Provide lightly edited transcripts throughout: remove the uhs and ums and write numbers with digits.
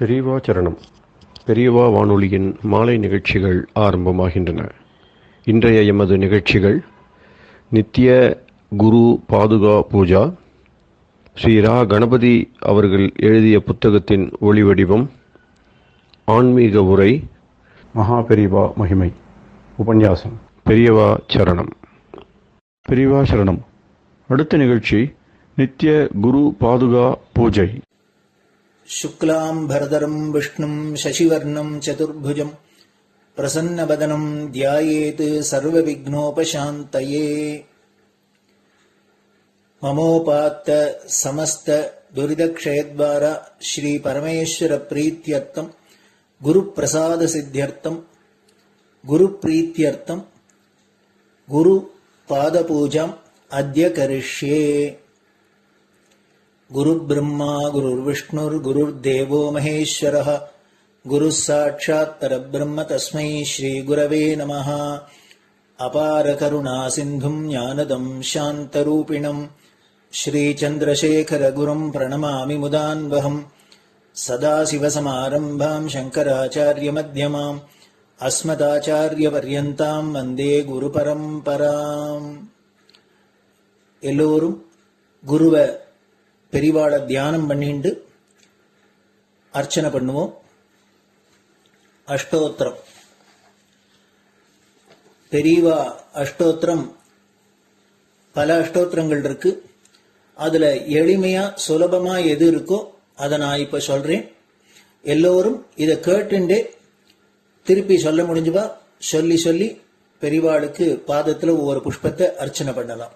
பெரியவா சரணம். பெரியவா வானொலியின் மாலை நிகழ்ச்சிகள் ஆரம்பமாகின்றன. இன்றைய எமது நிகழ்ச்சிகள் நித்திய குரு பாதுகா பூஜா, ஸ்ரீ ரா கணபதி அவர்கள் எழுதிய புத்தகத்தின் ஒளிவடிவம், ஆன்மீக உரை, மகா பெரியவா மகிமை, உபன்யாசம். பெரியவா சரணம். பெரியவா சரணம். அடுத்த நிகழ்ச்சி நித்திய குரு பாதுகா பூஜை. शुक्लां भरदरं विष्णुं शशिवर्णं चतुर्भुजं प्रसन्नवदनं ध्यायेत् सर्वविघ्नोपशान्तये। ममोपात्त समस्त दुरितक्षयद्वारा श्री परमेश्वर प्रीत्यर्थं गुरुप्रसाद सिद्ध्यर्थं गुरुप्रीत्यर्थं गुरुपादपूजाम् अद्य करिष्ये। गुरुर्ब्रह्मा गुरुर्विष्णुर्गुरुर्देवो महेश्वरः गुरुः साक्षात् परब्रह्म तस्मै श्रीगुरवे नमः। अपारकरुणासिन्धुं ज्ञानदं शान्तरूपिणं श्रीचन्द्रशेखरगुरुं प्रणमामि मुदान्वहम्। सदाशिवसमारम्भां शङ्कराचार्यमध्यमाम् अस्मदाचार्यपर्यन्तां वन्दे गुरुपरम्पराम्. எல்லோரும் குருவை பெரிவாளை தியானம் பண்ணிண்டு அர்ச்சனை பண்ணுவோம். அஷ்டோத்திரம். பெரியவா அஷ்டோத்திரம் பல அஷ்டோத்திரங்கள் இருக்கு. அதுல எளிமையா சுலபமா எது இருக்கோ அதை நான் இப்ப சொல்றேன். எல்லோரும் இதை கேட்டுண்டே திருப்பி சொல்ல முடிஞ்சுவா சொல்லி சொல்லி பெரிவாளுக்கு பாதத்துல ஒவ்வொரு புஷ்பத்தை அர்ச்சனை பண்ணலாம்.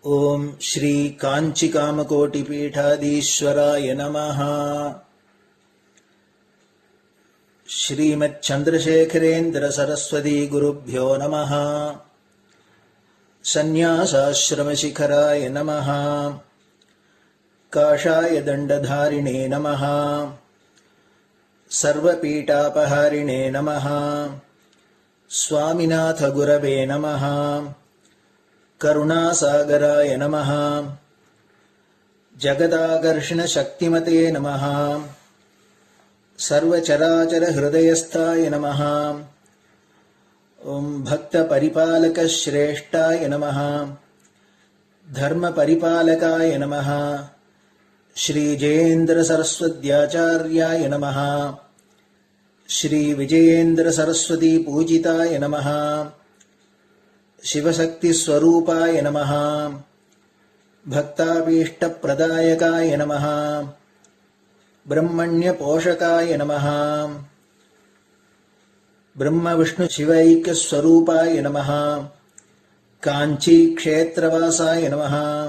ओम श्री कांची कामकोटि पीठाधीश्वराय नमः. श्रीमत् चंद्रशेखरेन्द्र सरस्वती गुरुभ्यो नमः. संन्यासाश्रम शिखराय नमः. काषाय दंडधारिणे नमः. सर्वपीठापहारिणे नमः. स्वामिनाथ गुरवे नमः. करुणासागराय नमः. जगदाकर्षण शक्तिमते नमः. सर्वचराचर हृदयस्थाय नमः. ओम भक्त परिपालक श्रेष्ठाय नमः. धर्म परिपालकाय नमः. श्री जयेन्द्र सरस्वत्याचार्याय नमः. श्री विजयेन्द्र सरस्वती पूजिताय नमः. शिवशक्ति स्वरूपाय नमः. भक्ताभीष्ट प्रदायकाय नमः. ब्रह्मण्य पोषकाय नमः. ब्रह्म विष्णु शिवैक्य स्वरूपाय नमः. कांची क्षेत्रवासाय नमः.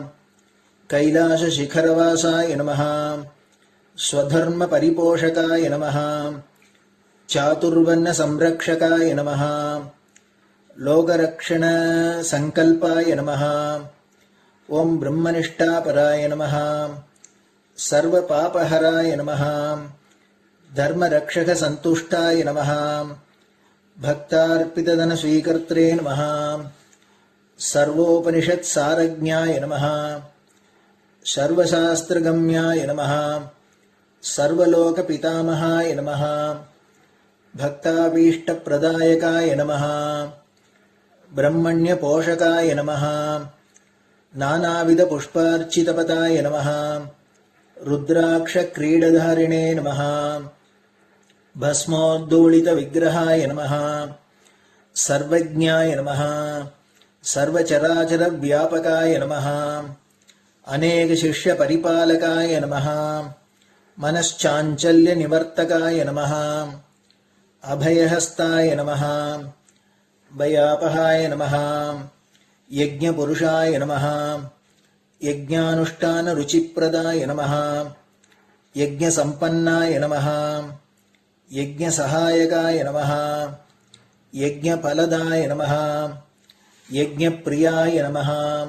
कैलाश शिखरवासाय नमः. स्वधर्म परिपोषकाय नमः. चातुर्वर्ण संरक्षकाय नमः. लोकरक्षण संकल्पाय नमः. ओम ब्रह्मनिष्ठापराय नमः. सर्वपापहराय नमः. धर्मरक्षक संतुष्टाय नमः. भक्तार्पितधन स्वीकर्त्रे नमः. सर्वोपनिषत् सारज्ञाय नमः. सर्वशास्त्रगम्याय नमः. सर्वलोक पितामहाय नमः. भक्ताभीष्ट प्रदायकाय नमः. ब्रह्मण्य पोषकाय नमः. नानाविध पुष्पार्चितपताय नमः. रुद्राक्ष क्रीडधारिणे नमः. भस्मोद्दोलित विग्रहाय नमः. सर्वज्ञाय नमः. सर्वचराचर व्यापकाय नमः. अनेक शिष्य परिपालकाय नमः. मनश्चाञ्चल्य निवर्तकाय नमः. अभयहस्ताय नमः. भयापहाय नमः. यज्ञपुरुषाय नमः. यज्ञानुष्ठान रुचिप्रदाय नमः. यज्ञसम्पन्नाय नमः. यज्ञसहायकाय नमः. यज्ञफलदाय नमः. यज्ञप्रियाय नमः.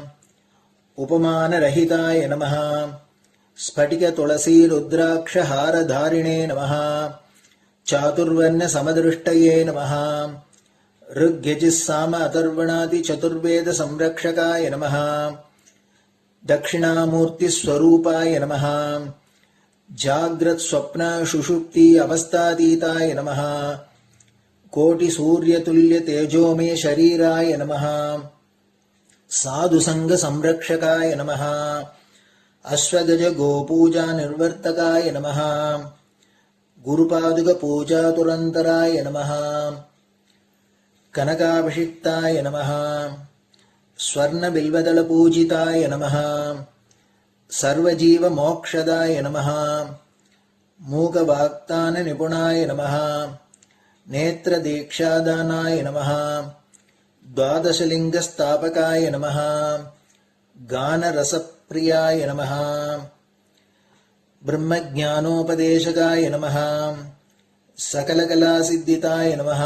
उपमानरहिताय नमः. स्फटिक तुलसी रुद्राक्ष हारधारिणे नमः. चातुर्वर्ण समदृष्टये नमः. ऋग्यजुस्साम अथर्वणादि चतुर्वेद संरक्षकाय नमः. दक्षिणामूर्तिस्वरूपाय नमः जाग्रत् स्वप्न सुषुप्ति अवस्थातीताय नमः कोटिसूर्यतुल्यतेजोमय शरीराय नमः साधुसङ्गसंरक्षकाय नमः अश्वगज गोपूजा निर्वर्तकाय नमः गुरुपादुकपूजातुरन्तराय नमः कनकाभिषिक्ताय नमः स्वर्णबिल्वदलपूजिताय नमः सर्वजीवमोक्षदाय नमः मूकवाक्ताननिपुणाय नमः नेत्रदीक्षादानाय नमः द्वादशलिङ्गस्थापकाय नमः गानरसप्रियाय नमः ब्रह्मज्ञानोपदेशकाय नमः सकलकलासिद्धिताय नमः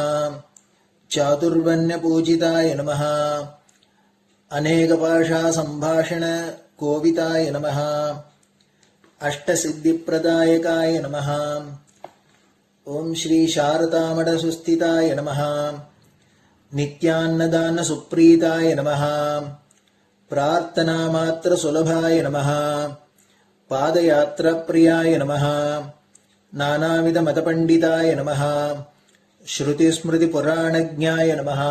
चातुर्वर्ण्यपूजिताय नमः अनेकभाषासम्भाषण कोविताय नमः अष्टसिद्धिप्रदायकाय नमः ओम श्री शारदामठसुस्थिताय नमः नित्यान्नदानसुप्रीताय नमः प्रार्थनामात्रसुलभाय नमः पादयात्राप्रियाय नमः नानाविधमतपण्डिताय नमः श्रुतिस्मृतिपुराणज्ञाय नमः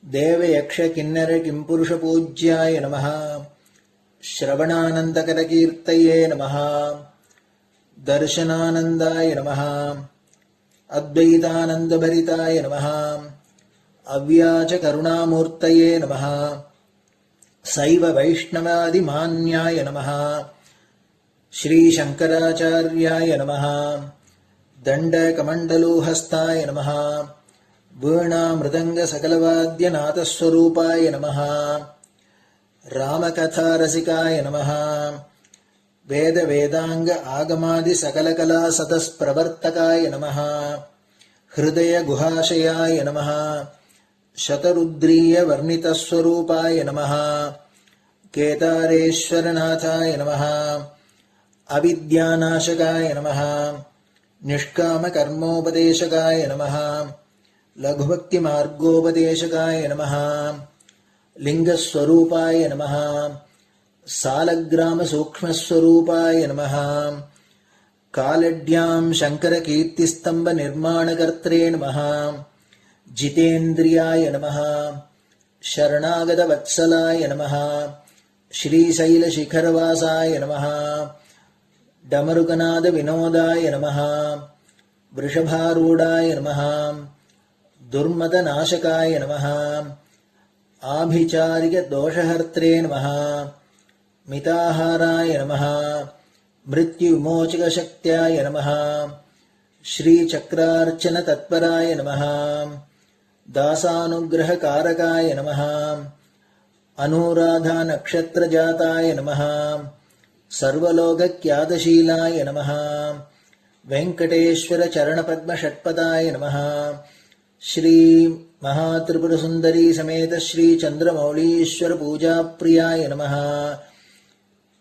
देवयक्षकिन्नरकिंपुरुषपूज्याय नमः श्रवणानन्दकरकीर्तये नमः दर्शनानन्दाय नमः अद्वैतानन्दभरिताय नमः अव्याजकरुणामूर्तये नमः शैव वैष्णवादिमान्याय नमः श्रीशङ्कराचार्याय नमः दण्डकमण्डलोहस्ताय नमः वीणामृदङ्गसकलवाद्यनाथस्वरूपाय नमः रामकथारसिकाय नमः वेदवेदाङ्ग आगमादिसकलकलासतस्प्रवर्तकाय नमः हृदयगुहाशयाय नमः शतरुद्रीयवर्णितस्वरूपाय नमः केदारेश्वरनाथाय नमः अविद्यानाशकाय नमः निष्कामकर्मोपदेशकाय नमः लघुभक्तिमार्गोपदेशकाय नमः लिङ्गस्वरूपाय नमः सालग्रामसूक्ष्मस्वरूपाय नमः कालड्यां शङ्करकीर्तिस्तम्भनिर्माणकर्त्रे नमः जितेन्द्रियाय नमः शरणागतवत्सलाय नमः श्रीशैलशिखरवासाय नमः डमरुकनादविनोदाय नमः वृषभारूढाय नमः दुर्मदनाशकाय नमः आभिचारिकदोषहर्त्रे नमः मिताहाराय नमः मृत्युविमोचकशक्त्याय नमः श्रीचक्रार्चनतत्पराय नमः दासानुग्रहकारकाय नमः अनुराधानक्षत्रजाताय नमः सर्वलोकख्यातशीलाय नमः वेङ्कटेश्वरचरणपद्मषट्पदाय नमः श्री महात्रिपुरसुन्दरी समेत श्री चन्द्रमौलीश्वर पूजाप्रियाय नमः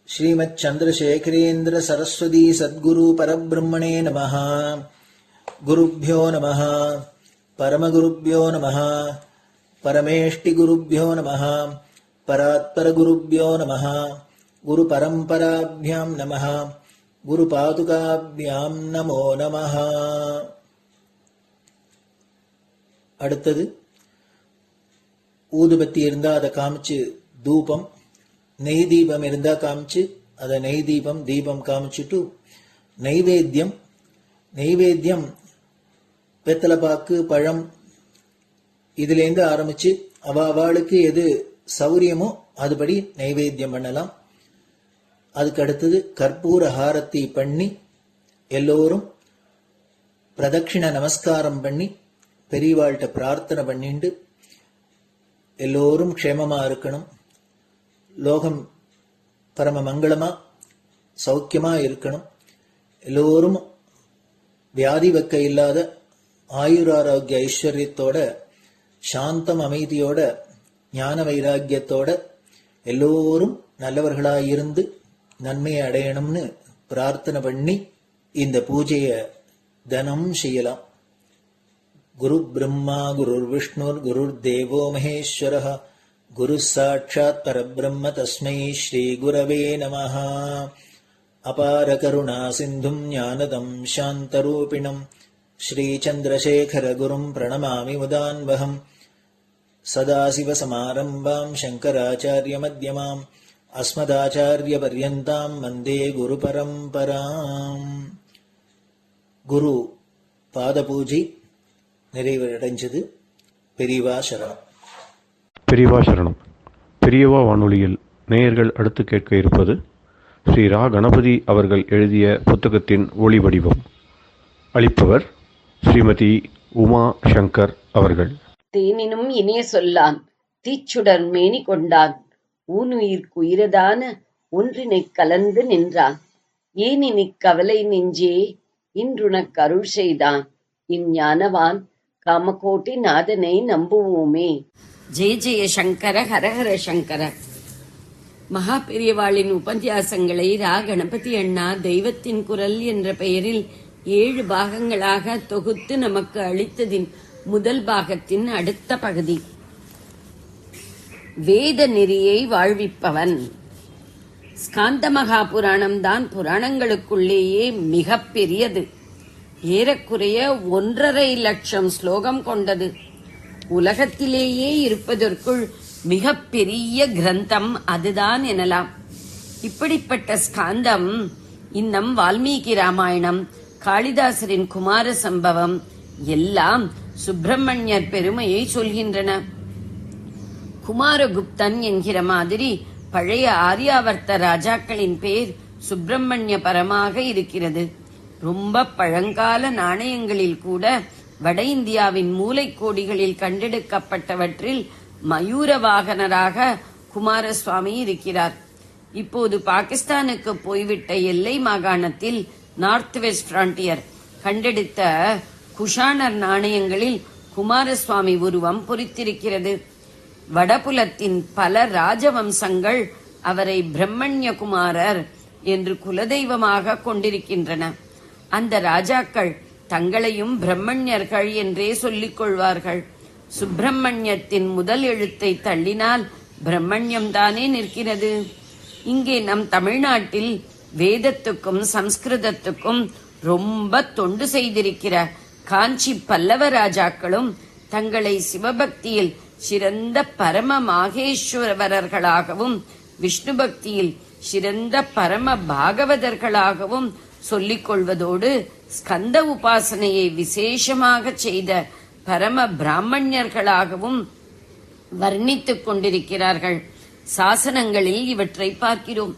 श्रीमच्चन्द्रशेखरेन्द्र सरस्वती सद्गुरु परब्रह्मणे नमः गुरुभ्यो नमः परमगुरुभ्यो नमः परमेष्टिगुरुभ्यो नमः परात्परगुरुभ्यो नमः गुरुपरम्पराभ्यां नमः गुरुपादुकाभ्यां नमो नमः. அடுத்தது ஊதுபத்தி இருந்தா அதை காமிச்சு தூபம், நெய் தீபம் இருந்தா காமிச்சு அதை நெய் தீபம் தீபம் காமிச்சுட்டு நைவேத்தியம் வெத்தலைப்பாக்கு பழம் இதுலேருந்து ஆரம்பிச்சு அவளுக்கு எது சௌரியமோ அதுபடி நைவேத்தியம் பண்ணலாம். அதுக்கு அடுத்தது கற்பூர ஹாரத்தி பண்ணி எல்லோரும் பிரதட்சிண நமஸ்காரம் பண்ணி பெரியவாள்கிட்ட பிரார்த்தனை பண்ணிண்டு எல்லோரும் க்ஷேமமா இருக்கணும், லோகம் பரம மங்களமா சௌக்கியமா இருக்கணும், எல்லோரும் வியாதி வெக்க இல்லாத ஆயுராரோக்கிய ஐஸ்வர்யத்தோட சாந்தம் அமைதியோட ஞான வைராக்கியத்தோட எல்லோரும் நல்லவர்களாயிருந்து நன்மையை அடையணும்னு பிரார்த்தனை பண்ணி இந்த பூஜையை தினம் செய்யலாம். குரு பிரம்மா குருர் விஷ்ணுர் குருர் தேவோ மகேஸ்வரः குரு சாட்சாத் பரபிரம்ம தஸ்மை ஸ்ரீ குரவே நமஹ. அபார கருணா சிந்தும் ஞானதம் சாந்தரூபிணம் ஸ்ரீ சந்திரசேகர குரும் பிரணமாமி முதான்வகம். சதாசிவசமாரம்பாம் சங்கராச்சாரிய மத்யமாம் அஸ்மதாச்சாரிய பர்யந்தாம் வந்தே குரு பரம்பராம். குரு பாத பூஜை நிறைவடைஞ்சது. பெரியவா சரணம். பெரியவா சரணம். பெரியவா வானொலியில் நேயர்கள் அடுத்து கேட்க இருப்பது ஸ்ரீ ரா கணபதி அவர்கள் எழுதிய புத்தகத்தின் ஒளி வடிவம். அளிப்பவர் ஸ்ரீமதி உமா சங்கர் அவர்கள். தேனினும் இனிய சொல்லான் தீச்சுடர் மேனி கொண்டான் ஊனுயிர்க்குயிரதான ஒன்றினைக் கலந்து நின்றான் ஏனினிக் கவலை நெஞ்சே இன்றுனக் அருள் செய்தான் இஞ்ஞானவான் காமகோட்டி நாதனை நம்புவோமே. ஜெய ஜெய சங்கர ஹரஹர சங்கர. மகா பெரியவாளின் உபன்யாசங்களை ரா கணபதி அண்ணா தெய்வத்தின் குரல் என்ற பெயரில் 7 பாகங்களாக தொகுத்து நமக்கு அளித்ததின் முதல் பாகத்தின் அடுத்த பகுதி. வேத நெறியை வாழ்விப்பவன். ஸ்காந்த மகா புராணம்தான் புராணங்களுக்குள்ளேயே மிக பெரியது. ஏறக்குறைய 1.5 லட்சம் ஸ்லோகம் கொண்டது. உலகத்திலேயே இருப்பதற்குள் மிக பெரிய கிரந்தம் அதுதான் எனலாம். இப்படிப்பட்ட ஸ்காந்தம் இன்னும் வால்மீகி ராமாயணம், காளிதாசரின் குமார சம்பவம் எல்லாம் சுப்பிரமணியர் பெருமையை சொல்கின்றன. குமாரகுப்தன் என்கிற மாதிரி பழைய ஆரியாவர்த்த ராஜாக்களின் பேர் சுப்பிரமணிய பரமாக இருக்கிறது. ரொம்ப பழங்கால நாணயங்களில் கூட வட இந்தியாவின் மூலைக்கோடிகளில் கண்டெடுக்கப்பட்டவற்றில் மயூர வாகனராக குமாரசுவாமி இருக்கிறார். இப்போது பாகிஸ்தானுக்கு போய்விட்ட எல்லை மாகாணத்தில் நார்த் வெஸ்ட் பிராண்டியர் கண்டெடுத்த குஷானர் நாணயங்களில் குமாரசுவாமி உருவம் பொறித்திருக்கிறது. வடபுலத்தின் பல ராஜவம்சங்கள் அவரை பிரம்மண்ய குமாரர் என்று குலதெய்வமாக கொண்டிருக்கின்றன. அந்த ராஜாக்கள் தங்களையும் பிரம்மண்யர்கள் என்றே சொல்லிக் கொள்வார்கள். சுப்பிரமணியத்தின் முதல் எழுத்தை தள்ளினால் பிரம்மண்யம் தானே நிற்கிறது. இங்கே நம் தமிழ்நாட்டில் வேதத்துக்கும் சம்ஸ்கிருதத்துக்கும் ரொம்ப தொண்டு செய்திருக்கிற காஞ்சி பல்லவ ராஜாக்களும் தங்களை சிவபக்தியில் சிறந்த பரம மாகேஸ்வரர்களாகவும் விஷ்ணு பக்தியில் சிறந்த பரம பாகவதர்களாகவும் சொல்லிக் கொள்வதோடு ஸ்கந்த உபாசனையை விசேஷமாக செய்த பரம பிராமணியர்களாகவும் வர்ணித்துக் கொண்டிருக்கிறார்கள். சாசனங்களில் இவற்றை பார்க்கிறோம்.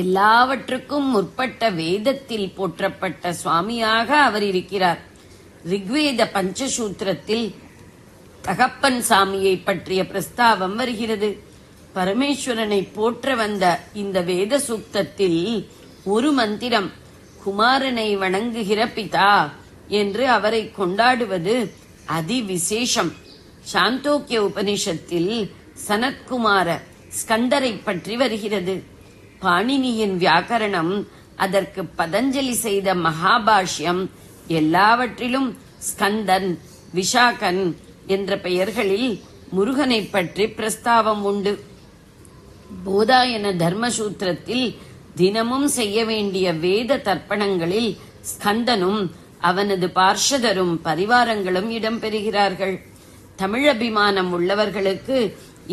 எல்லாவற்றுக்கும் முற்பட்ட வேதத்தில் போற்றப்பட்ட சுவாமியாக அவர் இருக்கிறார். ரிக்வேத பஞ்சசூத்திரத்தில் தகப்பன் சாமியை பற்றிய பிரஸ்தாவம் வருகிறது. பரமேஸ்வரனை போற்ற வந்த இந்த வேத சூக்தத்தில் ஒரு மந்திரம் குமாரனை வணங்குகிற பிதா என்று அவரை கொண்டாடுவது அதிவிசேஷம். சாந்தோக்கிய உபனிஷத்தில் சனத்குமார ஸ்கந்தரை பற்றி வருகிறது. பாணினியின் வியாக்கரணம், அதற்கு பதஞ்சலி செய்த மகாபாஷ்யம் எல்லாவற்றிலும் ஸ்கந்தன், விஷாகன் என்ற பெயர்களில் முருகனை பற்றி பிரஸ்தாவம் உண்டு. போதாயன தர்மசூத்திரத்தில் தினமும் செய்ய வேண்டிய வேத தர்ப்பணங்களில் ஸ்கந்தனும் அவனது பார்ஷதரும் பரிவாரங்களும் இடம்பெறுகிறார்கள். தமிழபிமானம் உள்ளவர்களுக்கு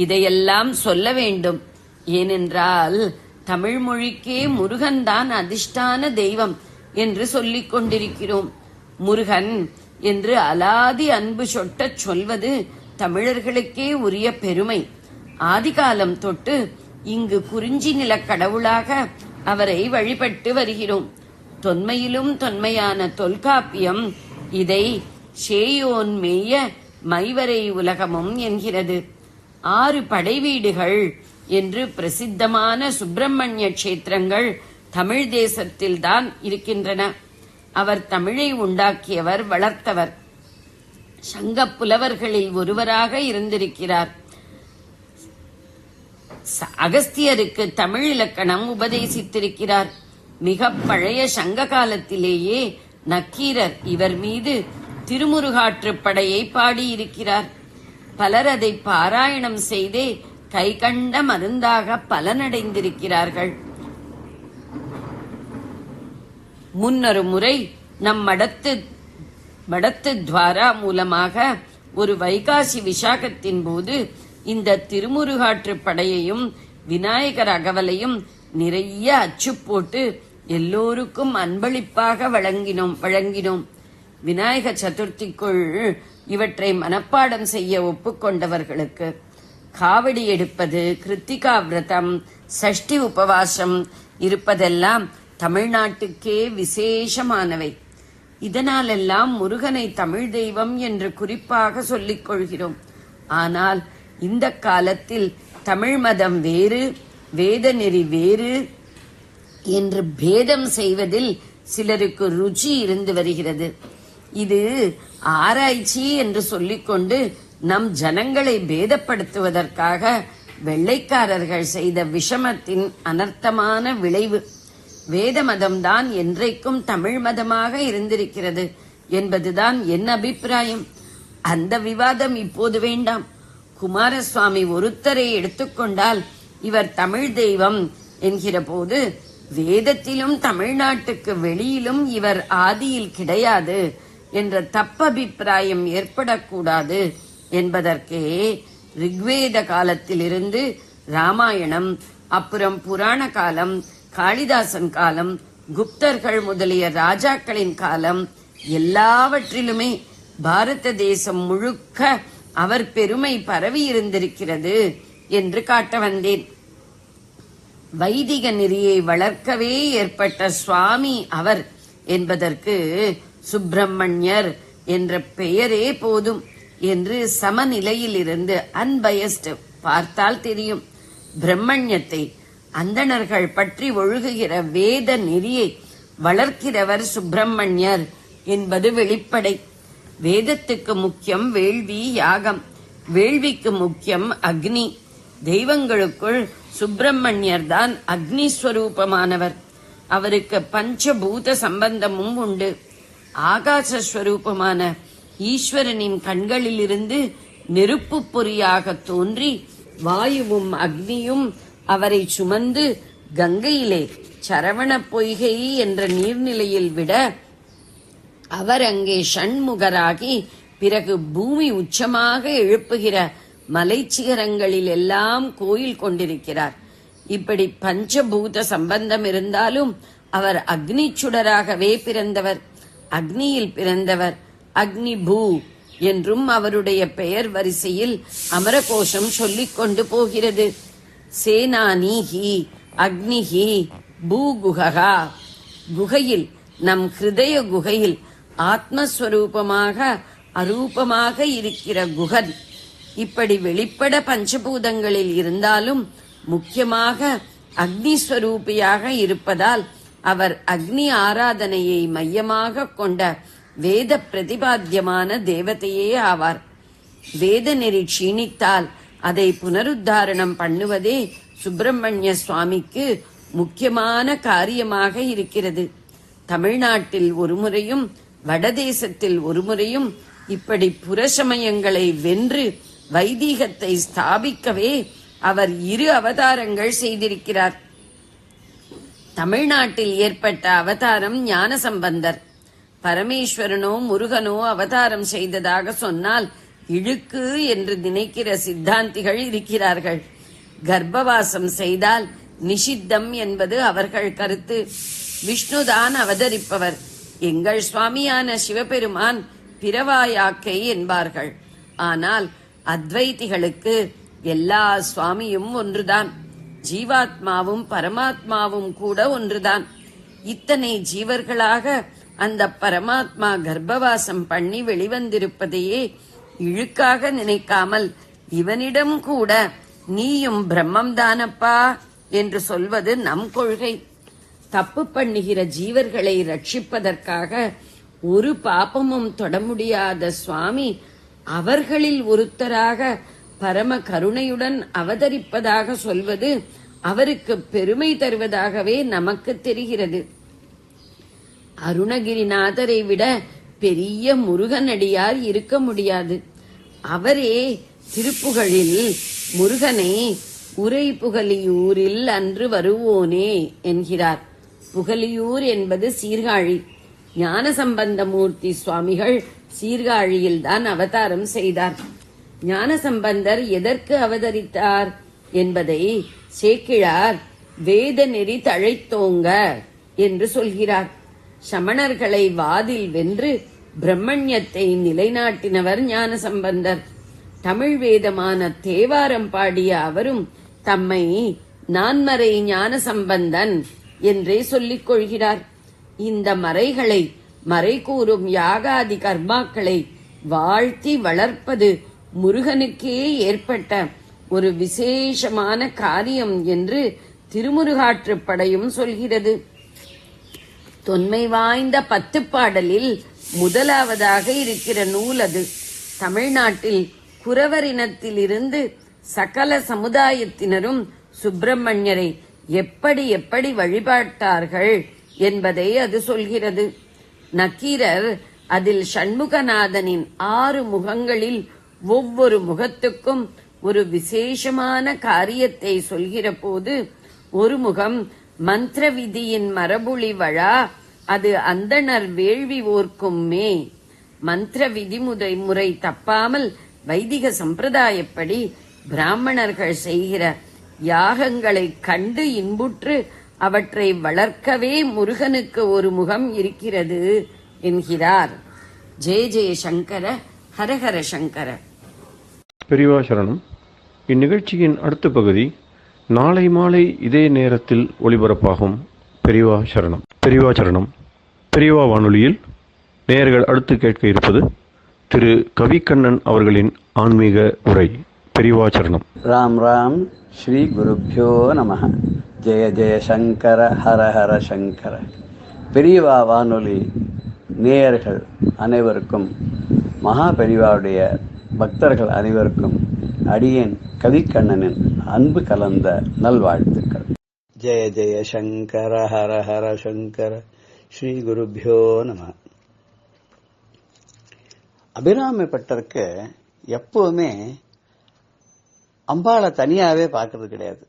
இதையெல்லாம் சொல்ல வேண்டும். ஏனென்றால் தமிழ் மொழிக்கே முருகன்தான் அதிஷ்டான தெய்வம் என்று சொல்லிக் கொண்டிருக்கிறோம். முருகன் என்று அலாதி அன்பு சொட்டச் சொல்வது தமிழர்களுக்கே உரிய பெருமை. ஆதிகாலம் தொட்டு இங்கு குறிஞ்சி நில கடவுளாக அவரை வழிபட்டு வருகிறோம். தொன்மையிலும் தொன்மையான தொல்காப்பியம் இதை சேயோன் மேய மைவரை உலகமும் என்கிறது. 6 படைவீடுகள் என்று பிரசித்தமான சுப்பிரமணிய கஷேத்திரங்கள் தமிழ் தேசத்தில்தான் இருக்கின்றன. அவர் தமிழை உண்டாக்கியவர், வளர்த்தவர். சங்கப் புலவர்களில் ஒருவராக இருந்திருக்கிறார். அகஸ்தியருக்கு தமிழ் இலக்கணம் உபதேசித்திருக்கிறார். மிக பழைய சங்க காலத்திலேயே நக்கீரர் இவர் மீது திருமுருகாற்றுப்படையை பாடியிருக்கிறார். பலர் அதை பாராயணம் செய்தே கைகண்ட மருந்தாக பலனடைந்திருக்கிறார்கள். முன்னொரு முறை நம் மடத்து துவாரா மூலமாக ஒரு வைகாசி விசாகத்தின் போது இந்த திருமுருகாற்று படையையும் விநாயகர் அகவலையும் நிறைய அச்சு போட்டு எல்லோருக்கும் அன்பளிப்பாக வழங்கினோம். விநாயக சதுர்த்திக்குள் இவற்றை மனப்பாடம் செய்ய ஒப்புக்கொண்டவர்களுக்கு காவடி எடுப்பது, கிருத்திகா விரதம், சஷ்டி உபவாசம் இருப்பதெல்லாம் தமிழ்நாட்டுக்கே விசேஷமானவை. இதனாலெல்லாம் முருகனை தமிழ் தெய்வம் என்று குறிப்பாக சொல்லிக் கொள்கிறோம். ஆனால் இந்த காலத்தில் தமிழ் மதம் வேறு, வேத நெறி வேறு என்று பேதம் செய்வதில் சிலருக்கு ருச்சி இருந்து வருகிறது. இது ஆராய்ச்சி என்று சொல்லிக்கொண்டு நம் ஜனங்களை பேதப்படுத்துவதற்காக வெள்ளைக்காரர்கள் செய்த விஷமத்தின் அனர்த்தமான விளைவு. வேத மதம்தான் என்றைக்கும் தமிழ் மதமாக இருந்திருக்கிறது என்பதுதான் என் அபிப்பிராயம். அந்த விவாதம் இப்போது வேண்டாம். குமாரசுவாமி ஒருத்தரை எடுத்துக்கொண்டால் இவர் தமிழ் தெய்வம் என்கிற போது வேதத்திலும் தமிழ்நாட்டுக்கு வெளியிலும் இவர் ஆதியில் கிடையாது என்ற தப்பபிப்பிராயம் ஏற்படக்கூடாது என்பதற்கே ரிக்வேத காலத்திலிருந்து ராமாயணம், அப்புறம் புராண காலம், காளிதாசன் காலம், குப்தர்கள் முதலிய ராஜாக்களின் காலம் எல்லாவற்றிலுமே பாரத தேசம் முழுக்க அவர் பெருமை பரவி இருந்திருக்கிறது என்று காட்ட வந்தேன். வைதிக நெறியை வளர்க்கவே ஏற்பட்ட சுவாமி அவர் என்பதற்கு சுப்பிரமணியர் என்ற பெயரே போதும் என்று சமநிலையில் இருந்து அன்பயஸ்ட் பார்த்தால் தெரியும். பிரம்மண்யத்தை, அந்தணர்கள் பற்றி ஒழுகுகிற வேத நெறியை வளர்க்கிறவர் சுப்பிரமணியர் என்பது வெளிப்படை. வேதத்துக்கு முக்கியம் வேள்வி, யாகம். வேள்விக்கு முக்கியம் அக்னி. தெய்வங்களுக்குள் சுப்பிரமணியர் தான் அக்னி ஸ்வரூபமானவர். அவருக்கு பஞ்சபூத சம்பந்தமும் உண்டு. ஆகாசஸ்வரூபமான ஈஸ்வரனின் கண்களிலிருந்து நெருப்பு பொறியாக தோன்றி வாயுவும் அக்னியும் அவரை சுமந்து கங்கையிலே சரவண பொய்கை என்ற நீர்நிலையில் விட அவர் அங்கே ஷண்முகராகி பிறகு பூமி உச்சமாக எழுப்புகிற மலைச்சிகரங்களில் எல்லாம் கோயில் கொண்டிருக்கிறார். இப்படி பஞ்சபூத சம்பந்தம் இருந்தாலும் அவர் அக்னி சுடராகவே பிறந்தவர், அக்னியில் பிறந்தவர். அக்னி பூ என்றும் அவருடைய பெயர் வரிசையில் அமரகோஷம் சொல்லிக் கொண்டு போகிறது. சேனானிஹி அக்னிஹி பூகுகா. குகையில், நம் ஹிருதய குகையில் ஆத்மஸ்வரூபமாக அரூபமாக இருக்கிற குகன் இப்படி வெளிப்பட பஞ்சபூதங்களில் இருந்தாலும் முக்கியமாக அக்னி ஸ்வரூபியாக இருப்பதால் அவர் அக்னி ஆராதனையை மையமாக கொண்ட வேத பிரதிபாத்தியமான தேவதையே ஆவார். வேத நெறி க்ஷீணித்தால் அதை புனருத்தாரணம் பண்ணுவதே சுப்பிரமணிய சுவாமிக்கு முக்கியமான காரியமாக இருக்கிறது. தமிழ்நாட்டில் ஒரு முறையும் வடதேசத்தில் ஒரு முறையும் இப்படி புறசமயங்களை வென்று வைதீகத்தை ஸ்தாபிக்கவே அவர் 2 அவதாரங்கள் செய்திருக்கிறார். தமிழ்நாட்டில் ஏற்பட்ட அவதாரம் ஞானசம்பந்தர். பரமேஸ்வரனோ முருகனோ அவதாரம் செய்ததாக சொன்னால் இழுக்கு என்று நினைக்கிற சித்தாந்திகள் இருக்கிறார்கள். கர்ப்பவாசம் செய்தால் நிஷித்தம் என்பது அவர்கள் கருத்து. விஷ்ணுதான் அவதரிப்பவர். எங்கள் சுவாமியான சிவபெருமான் பிறவாயாக்கை என்பார்கள். ஆனால் அத்வைதிகளுக்கு எல்லா சுவாமியும் ஒன்றுதான், ஜீவாத்மாவும் பரமாத்மாவும் கூட ஒன்றுதான். இத்தனை ஜீவர்களாக அந்த பரமாத்மா கர்ப்பவாசம் பண்ணி வெளிவந்திருப்பதையே இழுக்காக நினைக்காமல் இவனிடம் கூட நீயும் பிரம்மம் தானப்பா என்று சொல்வது நம் கொள்கை. தப்பு பண்ணுகிற ஜீவர்களை ரட்சிப்பதற்காக ஒரு பாபமும் தொட முடியாத சுவாமி அவர்களில் ஒருத்தராக பரம கருணையுடன் அவதரிப்பதாக சொல்வது அவருக்கு பெருமை தருவதாகவே நமக்கு தெரிகிறது. அருணகிரிநாதரை விட பெரிய முருகனடியார் இருக்க முடியாது. அவரே திருப்புகழில் முருகனை உரை புகலியூரில் அன்று வருவோனே என்கிறார். புகலியூர் என்பது சீர்காழி. ஞானசம்பந்தமூர்த்தி சுவாமிகள் சீர்காழியில்தான் அவதாரம் செய்தார். ஞானசம்பந்தர் எதற்கு அவதரித்தார் என்பதை சேக்கிழார் வேத நெறி தழைத்தோங்க என்று சொல்கிறார். சமணர்களை வாதில் வென்று பிரம்மண்யத்தை நிலைநாட்டினவர் ஞானசம்பந்தர். தமிழ் வேதமான தேவாரம் பாடிய அவரும் தம்மை நான்மறை ஞானசம்பந்தன் என்றே சொல்லிக் கொள்கிறார். இந்த மறைகளை மறை கூறும் யாகாதி கர்மாக்களை வாழ்த்தி வளர்ப்பது முருகனுக்கே ஏற்பட்ட ஒரு விசேஷமான காரியம் என்று திருமுருகாற்றுப்படையும் சொல்கிறது. தொன்மை வாய்ந்த 10 பாடலில் முதலாவதாக இருக்கிற நூல் அது. தமிழ்நாட்டில் குறவரினத்திலிருந்து சகல சமுதாயத்தினரும் சுப்பிரமணியரை எப்படி எப்படி வழிபாட்டார்கள் என்பதை அது சொல்கிறது. நக்கீரர் அதில் சண்முகநாதனின் 6 முகங்களில் ஒவ்வொரு முகத்துக்கும் ஒரு விசேஷமான காரியத்தை சொல்கிற போது, ஒரு முகம் மந்திர விதியின் மரபுளி வழா, அது அந்தணர் வேள்வி ஓர்க்கும்மே. மந்திர விதிமுறை முறை தப்பாமல் வைதிக சம்பிரதாயப்படி பிராமணர்கள் செய்கிற யாகங்களை கண்டு இன்புற்று அவற்றை வளர்க்கவே முருகனுக்கு ஒரு முகம் இருக்கிறது என்கிறார். ஜெய ஜெய சங்கர, ஹரஹர சங்கர. பெரியவா சரணம். இந்நிகழ்ச்சியின் அடுத்த பகுதி நாளை மாலை இதே நேரத்தில் ஒளிபரப்பாகும். பெரியவா சரணம். பெரியவா சரணம். பெரியவா வானொலியில் நேயர்கள் அடுத்து கேட்க இருப்பது திரு கவிக்கண்ணன் அவர்களின் ஆன்மீக உரை. பெரியவா சரணம். ராம் ராம். ஸ்ரீ குருப்யோ நம. ஜெய ஜெய சங்கர, ஹர ஹர சங்கர. பெரியவா வானொலி நேயர்கள் அனைவருக்கும், மகா பெரியவாவுடைய பக்தர்கள் அனைவருக்கும் அடியேன் கவிக்கண்ணனின் அன்பு கலந்த நல்வாழ்த்துக்கள். ஜெய ஜெய சங்கர, ஹர ஹர சங்கர. ஸ்ரீ குருப்யோ நம. அபிராமப்பட்டருக்கு எப்பவுமே அம்பாளை தனியாவே பார்க்கறது கிடையாது.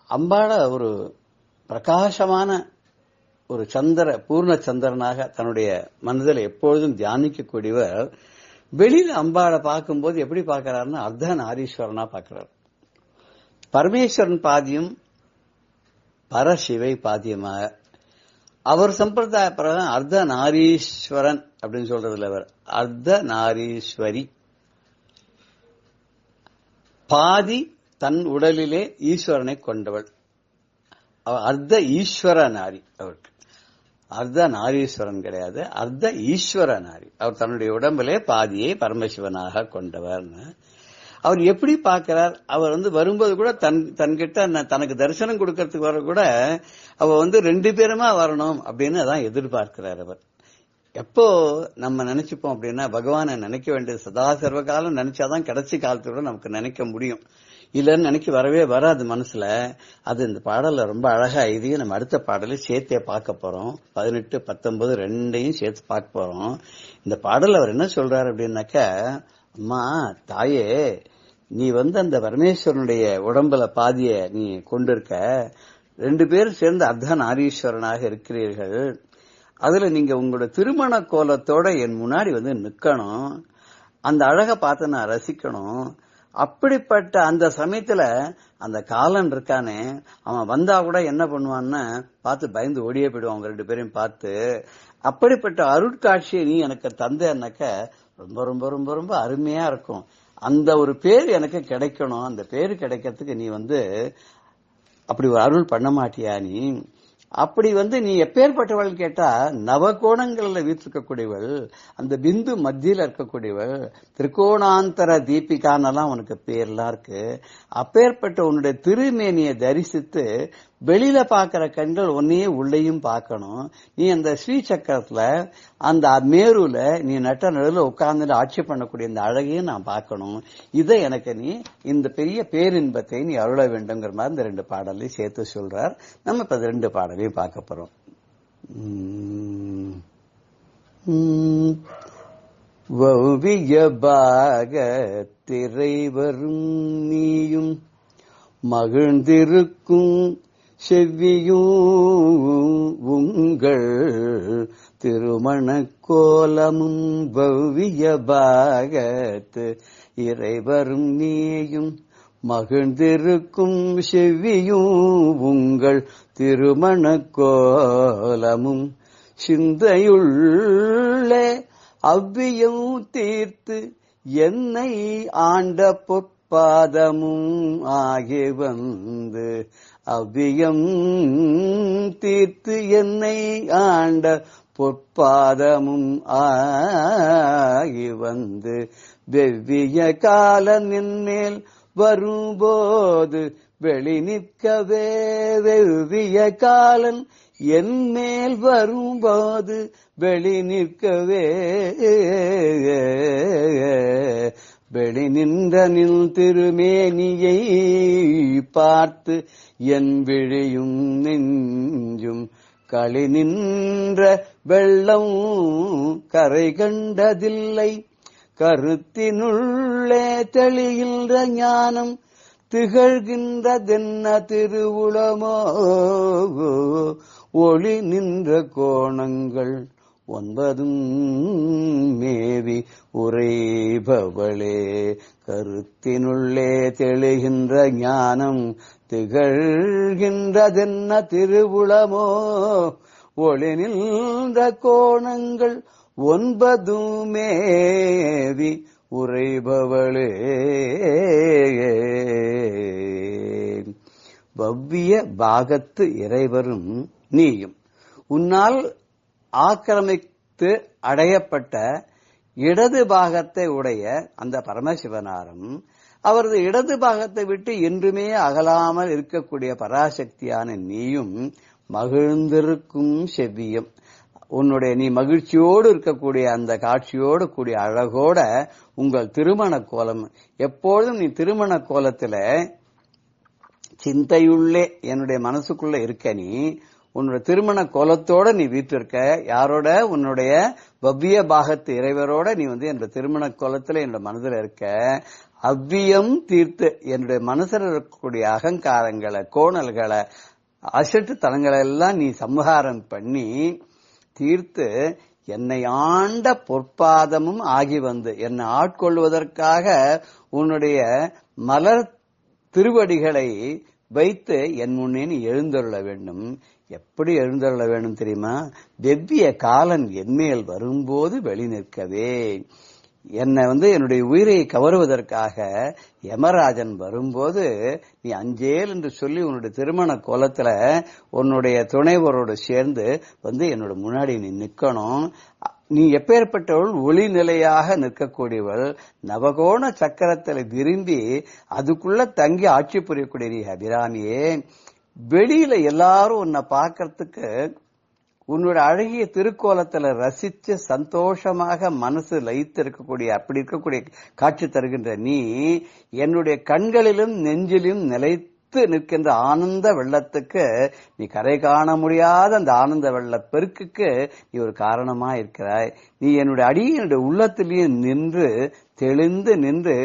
அம்பாளை ஒரு பிரகாசமான ஒரு பூர்ண சந்திரனாக தன்னுடைய மனதில் எப்பொழுதும் தியானிக்கக்கூடியவர். வெளியில அம்பாளை பார்க்கும்போது எப்படி பார்க்கிறாருன்னா அர்த்தநாரீஸ்வரனா பார்க்கிறார். பரமேஸ்வரன் பாதியும் பரசிவை பாதியமாக அவர் சம்பிரதாய பிரகாரம் அர்த்தநாரீஸ்வரன் அப்படின்னு சொல்றதுல அவர் அர்த்தநாரீஸ்வரி. பாதி தன் உடலிலே ஈஸ்வரனை கொண்டவள். அர்த்த ஈஸ்வர நாரி. அவருக்கு அர்த்த நாரீஸ்வரன் கிடையாது, அர்த்த ஈஸ்வர நாரி. அவர் தன்னுடைய உடம்பிலே பாதியை பரமசிவனாக கொண்டவர். அவர் எப்படி பார்க்கிறார்? அவர் வரும்போது கூட தன்கிட்ட தனக்கு தரிசனம் கொடுக்கறதுக்கு வர கூட அவர் 2 பேருமா வரணும் அப்படின்னு அதான் எதிர்பார்க்கிறார். அவர் எப்போ நம்ம நினைச்சுப்போம் அப்படின்னா, பகவானை நினைக்க வேண்டியது சதா சர்வகாலம் நினைச்சாதான் கடைசி காலத்தோட நமக்கு நினைக்க முடியும். இல்லன்னு நினைக்க வரவே வராது மனசுல. அது இந்த பாடல்ல ரொம்ப அழகா. இதையும் நம்ம அடுத்த பாடலை சேர்த்தே பார்க்க போறோம். 18, 19 ரெண்டையும் சேர்த்து பார்க்க போறோம். இந்த பாடல் அவர் என்ன சொல்றாரு அப்படின்னாக்க, அம்மா தாயே, நீ அந்த பரமேஸ்வரனுடைய உடம்புல பாதிய நீ கொண்டிருக்க. 2 பேரும் சேர்ந்து அர்த்தநாரீஸ்வரனாக இருக்கிறீர்கள். அதுல நீங்க உங்களோட திருமண கோலத்தோட என் முன்னாடி நிக்கணும். அந்த அழகை பார்த்து நான் ரசிக்கணும். அப்படிப்பட்ட அந்த சமயத்துல அந்த காலன் இருக்கானே, அவன் வந்தா கூட என்ன பண்ணுவான்னு பார்த்து பயந்து ஓடியே போயிடுவான் அவங்க 2 பேரையும் பார்த்து. அப்படிப்பட்ட அருட்காட்சியை நீ எனக்கு தந்தேன்னாக்க ரொம்ப ரொம்ப ரொம்ப ரொம்ப அருமையா இருக்கும். அந்த ஒரு பேர் எனக்கு கிடைக்கணும். அந்த பேரு கிடைக்கிறதுக்கு நீ அப்படி ஒரு அருள் பண்ண மாட்டியா? நீ அப்படி நீ எப்பேற்பட்டவள் கேட்டா, நவகோணங்கள்ல வீற்றிருக்கக்கூடியவள், அந்த பிந்து மத்தியில இருக்கக்கூடியவள், திரிகோணாந்தர தீபிகானெல்லாம் உனக்கு பேர்லாம் இருக்கு. அப்பேற்பட்ட உன்னுடைய திருமேனியை தரிசித்து வெளியில பாக்குற கண்கள் உன்னையே உள்ளேயும் பார்க்கணும். நீ அந்த ஸ்ரீ சக்கரத்துல அந்த மேருல நீ நட்ட நடுவில் உட்கார்ந்து ஆட்சி பண்ணக்கூடிய இந்த அழகையும் நான் பார்க்கணும். இதை எனக்கு நீ இந்த பெரிய பேரின்பத்தை நீ அருள வேண்டும்ங்கிற மாதிரி இந்த 2 பாடலையும் சேர்த்து சொல்றார். நம்ம இப்ப 2 பாடலையும் பார்க்க போறோம். வௌவிய பாகத்திரைவரும் நீயும் மகிழ்ந்திருக்கும் செவ்வியும் உங்கள் திருமணக் கோலமும் வௌவிய பாகத்து இறைவரும் நீயும் மகிழ்ந்திருக்கும் செவ்வியும் உங்கள் திருமணக் கோலமும் சிந்தையுள்ளே அவ்வியம் தீர்த்து என்னை ஆண்ட பொற்பாதமும் ஆகி வந்து அவ்வியம் தீர்த்து என்னை ஆண்ட பொற்பாதமும் ஆகி வந்து வெவ்விய காலம் என்மேல் வரும்போது வெளி நிற்கவே வெவ்விய காலன் என் மேல் வரும்போது வெளி நிற்கவே வெளி நின்ற நில் திருமேனியை பார்த்து என் விழியும் நெஞ்சும் களி நின்ற வெள்ளம் கரை கண்டதில்லை கருத்தினுள்ளே தெளிகின்ற ஞானம் திகழ்கின்றதென்ன திருவுளமோ ஒளி நின்ற கோணங்கள் 9 மேவி உரைபவளே கருத்தினுள்ளே தெளிகின்ற ஞானம் திகழ்கின்றதென்ன திருவுளமோ ஒளி நின்ற கோணங்கள் 9 மேவி உரைபவளே. வவ்விய பாகத்து இறைவரும் நீயும் உன்னால் ஆக்கிரமித்து அடையப்பட்ட இடது பாகத்தை உடைய அந்த பரமசிவனாரும் அவரது இடது பாகத்தை விட்டு என்றுமே அகலாமல் இருக்கக்கூடிய பராசக்தியான நீயும் மகிழ்ந்திருக்கும் செவ்வியம் உன்னுடைய நீ மகிழ்ச்சியோடு இருக்கக்கூடிய அந்த காட்சியோடு கூடிய அழகோட உங்கள் திருமண கோலம் எப்பொழுதும் நீ திருமண கோலத்துல சிந்தையுள்ளே என்னுடைய மனசுக்குள்ள இருக்க நீ உன்னோட திருமண கோலத்தோட நீ வீட்டிருக்க யாரோட உன்னுடைய வவ்விய பாகத்து இறைவரோட நீ என்னோட திருமண கோலத்துல என்னோட மனதில் இருக்க அவ்வியம் தீர்த்து என்னுடைய மனசுல இருக்கக்கூடிய அகங்காரங்களை கோணல்களை அசட்டு தனங்களை எல்லாம் நீ சம்ஹாரம் பண்ணி தீர்த்து என்னை ஆண்ட பொற்பாதமும் ஆகி வந்து என்னை ஆட்கொள்வதற்காக உன்னுடைய மலர் திருவடிகளை வைத்து என் முன்னே நீ எழுந்தருள வேண்டும். எப்படி எழுந்தருள வேண்டும் தெரியுமா? வெவ்விய காலன் என்மேல் வரும்போது வெளி நிற்கவே என்னை என்னுடைய உயிரை கவருவதற்காக யமராஜன் வரும்போது நீ அஞ்சேல் என்று சொல்லி உன்னுடைய திருமண கோலத்துல உன்னுடைய துணைவரோடு சேர்ந்து என்னோட முன்னாடி நீ நிக்கணும். நீ எப்பேற்பட்டவள் ஒளி நிலையாக நிற்கக்கூடியவள் நவகோண சக்கரத்தில் விரும்பி அதுக்குள்ள தங்கி ஆட்சி புரியக்கூடிய நீ அபிராமியே. வெளியில எல்லாரும் உன்னை பார்க்கறதுக்கு உன்னோட அழகிய திருக்கோலத்துல ரசிச்சு சந்தோஷமாக மனசு லயித்து இருக்கக்கூடிய அப்படி இருக்கக்கூடிய காட்சி தருகின்ற நீ என்னுடைய கண்களிலும் நெஞ்சிலும் நிலைத்து நிற்கின்ற ஆனந்த வெள்ளத்துக்கு நீ கரை காண முடியாத அந்த ஆனந்த வெள்ள பெருக்குக்கு நீ ஒரு காரணமா இருக்கிறாய். நீ என்னுடைய என்னுடைய உள்ளத்திலேயே நின்று தெளிந்து நின்று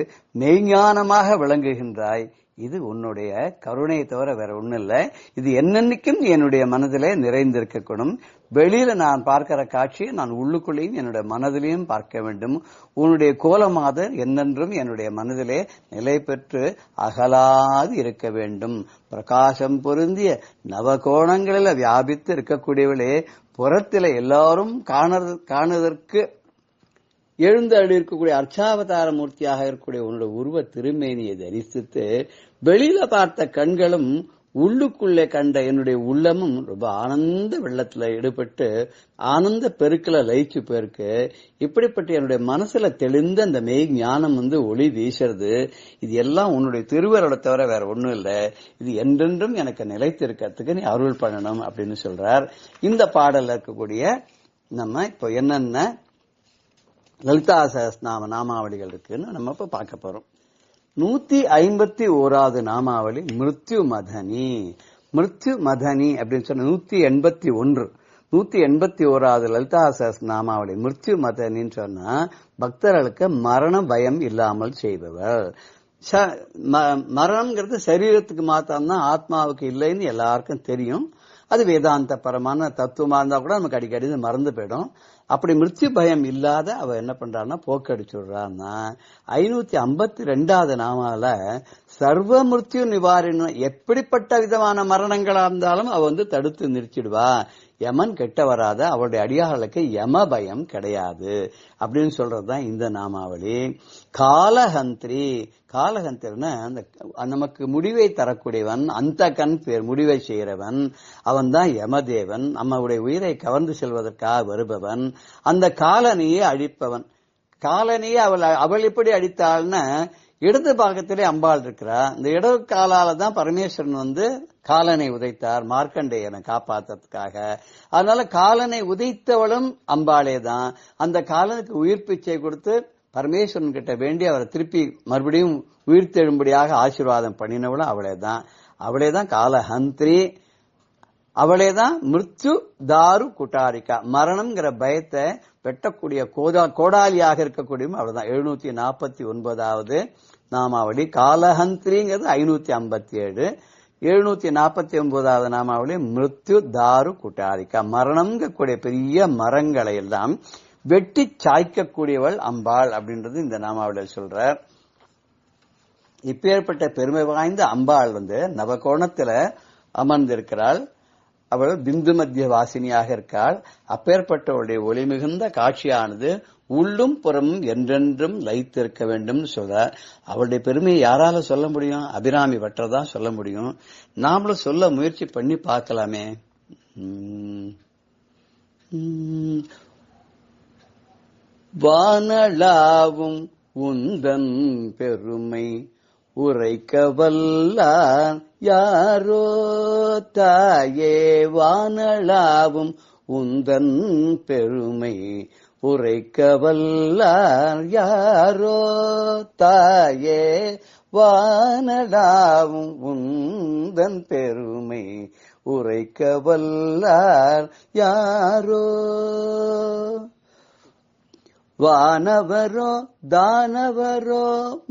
மெய்ஞானமாக விளங்குகின்றாய். இது உன்னுடைய கருணையை தவிர வேற ஒண்ணும் இல்லை. இது என்னன்னைக்கும் என்னுடைய மனதிலே நிறைந்திருக்கணும். வெளியில நான் பார்க்கிற காட்சியை நான் உள்ளுக்குள்ளேயும் என்னுடைய மனதிலையும் பார்க்க வேண்டும். உன்னுடைய கோலமாதர் என்னென்றும் என்னுடைய மனதிலே நிலை பெற்று அகலாது இருக்க வேண்டும். பிரகாசம் பொருந்திய நவகோணங்களில வியாபித்து இருக்கக்கூடியவளே, புறத்தில எல்லாரும் காணுவதற்கு எழுந்தருளி இருக்கக்கூடிய அர்ச்சாவதார மூர்த்தியாக இருக்கக்கூடிய உன்னுடைய உருவ திருமேனியை தரிசித்து வெளியில பார்த்த கண்களும் உள்ளுக்குள்ளே கண்ட என்னுடைய உள்ளமும் ரொம்ப ஆனந்த வெள்ளத்துல ஈடுபட்டு ஆனந்த பெருக்கில லயிச்சு போயிருக்கு. இப்படிப்பட்ட என்னுடைய மனசுல தெளிந்த அந்த மெய் ஞானம் ஒளி வீசுறது. இது எல்லாம் உன்னுடைய திருவருளை தவிர வேற ஒண்ணும் இல்லை. இது என்றென்றும் எனக்கு நிலைத்திருக்கிறதுக்கு நீ அருள் பண்ணணும் அப்படின்னு சொல்றார். இந்த பாடல்ல இருக்கக்கூடிய நம்ம இப்போ என்னென்ன லலிதா சஹஸ்ரநாம நாமாவளிகள் இருக்குன்னு நம்ம இப்ப பார்க்க போறோம். 151வது நாமாவளி மிருத்யு மதனி. மிருத்யு மதனி அப்படின்னு சொன்ன 181 181வது லலிதா சஹஸ்ரநாமாவளி மிருத்யு மதனின்னு சொன்னா பக்தர்களுக்கு மரண பயம் இல்லாமல் செய்பவர். மரணம்ங்கிறது சரீரத்துக்கு மாத்திரம்தான், ஆத்மாவுக்கு இல்லைன்னு எல்லாருக்கும் தெரியும். அது வேதாந்த பரமான தத்துவமா இருந்தா கூட நமக்கு அடிக்கடி மறந்து போயிடும். அப்படி மிருத்யு பயம் இல்லாத அவ என்ன பண்றான்னா போக்கடிச்சுடுறான்னா 552வது நாமால சர்வ மிருத்யு நிவாரணம், எப்படிப்பட்ட விதமான மரணங்களா இருந்தாலும் அவ தடுத்து நிறுத்திடுவா. யமன் கெட்ட வராத, அவருடைய அடியார்களுக்கு யம பயம் கிடையாது அப்படின்னு சொல்றதுதான் இந்த நாமாவளி. காலஹந்திரி, காலஹந்திரன நமக்கு முடிவை தரக்கூடியவன், அந்த கண் பேர் முடிவை செய்கிறவன், அவன் தான் யமதேவன். நம்முடைய உயிரை கவர்ந்து செல்வதற்காக வருபவன், அந்த காலனியை அழிப்பவன். காலனியை அவள் எப்படி அடித்தாள்னா இடது பாகத்திலே அம்பாள் இருக்கிறா. இந்த இடது காலால தான் பரமேஸ்வரன் காலனை உதைத்தார் மார்க்கண்டேயனை காப்பாத்துறதுக்காக. அதனால காலனை உதைத்தவளும் அம்பாளே தான். அந்த காலனுக்கு உயிர் பிச்சை கொடுத்து பரமேஸ்வரன் கிட்ட வேண்டி அவரை திருப்பி மறுபடியும் உயிர்த்தெழும்படியாக ஆசீர்வாதம் பண்ணினவளும் அவளேதான். அவளேதான் காலஹந்திரி, அவளேதான் மிருத்யு தாரு குட்டாரிக்கா, மரணம்ங்கிற பயத்தை வெட்டக்கூடிய கோடாலியாக இருக்கக்கூடியவும் அவள்தான். 749வது நாமாவளி காலஹந்திரிங்கிறது 557. 749வது நாமாவளி மிருத்யு தாரு குட்டாரிக்கா, மரணம்ங்கக்கூடிய பெரிய மரங்களை எல்லாம் வெட்டி சாய்க்கக்கூடியவள் அம்பாள் அப்படின்றது இந்த நாமாவளியில் சொல்றார். இப்பேற்பட்ட பெருமை வாய்ந்த அம்பாள் நவகோணத்துல அமர்ந்திருக்கிறாள். அவள் பிந்து மத்திய வாசினியாக இருக்காள். அப்பேற்பட்டவளுடைய ஒளி மிகுந்த காட்சியானது உள்ளும் புறமும் என்றென்றும் லயித்திருக்க வேண்டும் சொல்றார். அவளுடைய பெருமையை யாரால சொல்ல முடியும்? அபிராமி பட்டர்தான் சொல்ல முடியும். நாமளும் சொல்ல முயற்சி பண்ணி பார்க்கலாமே. வானளாவும் உந்தன் பெருமை உரைக்க வல்லார் யாரோ தாயே, வானளாவும் உந்தன் பெருமை உரைக்க வல்லார் யாரோ தாயே, வானளாவும் உந்தன் பெருமை உரைக்க வல்லார் யாரோ. வானவரோ தானவரோ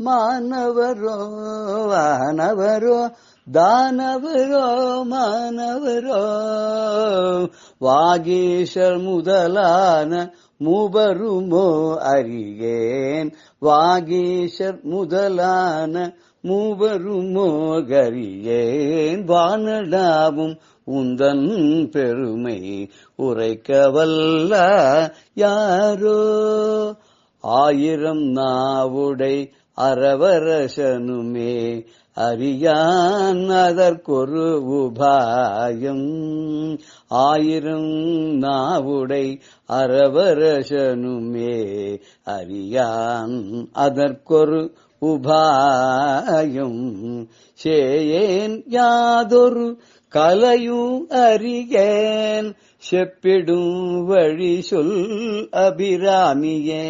மானவரோ, வானவரோ தானவரோ மானவரோ, வாகீஷர் முதலான மூவருமோ அறியேன், வாகீஷர் முதலான மூவருமோ அறியேன், வானளாவும் உந்தன் பெருமை உரைக்க வல்ல யாரோ. ஆயிரம் நாவுடை அரவரசனுமே அறியான் அதற்கொரு உபாயம், ஆயிரம் நாவுடை அரவரசனுமே அறியான் அதற்கொரு உபாயம், சேயேன் யாதொரு கலையும் அறியேன் செப்பிடும் வழி சொல் அபிராமியே,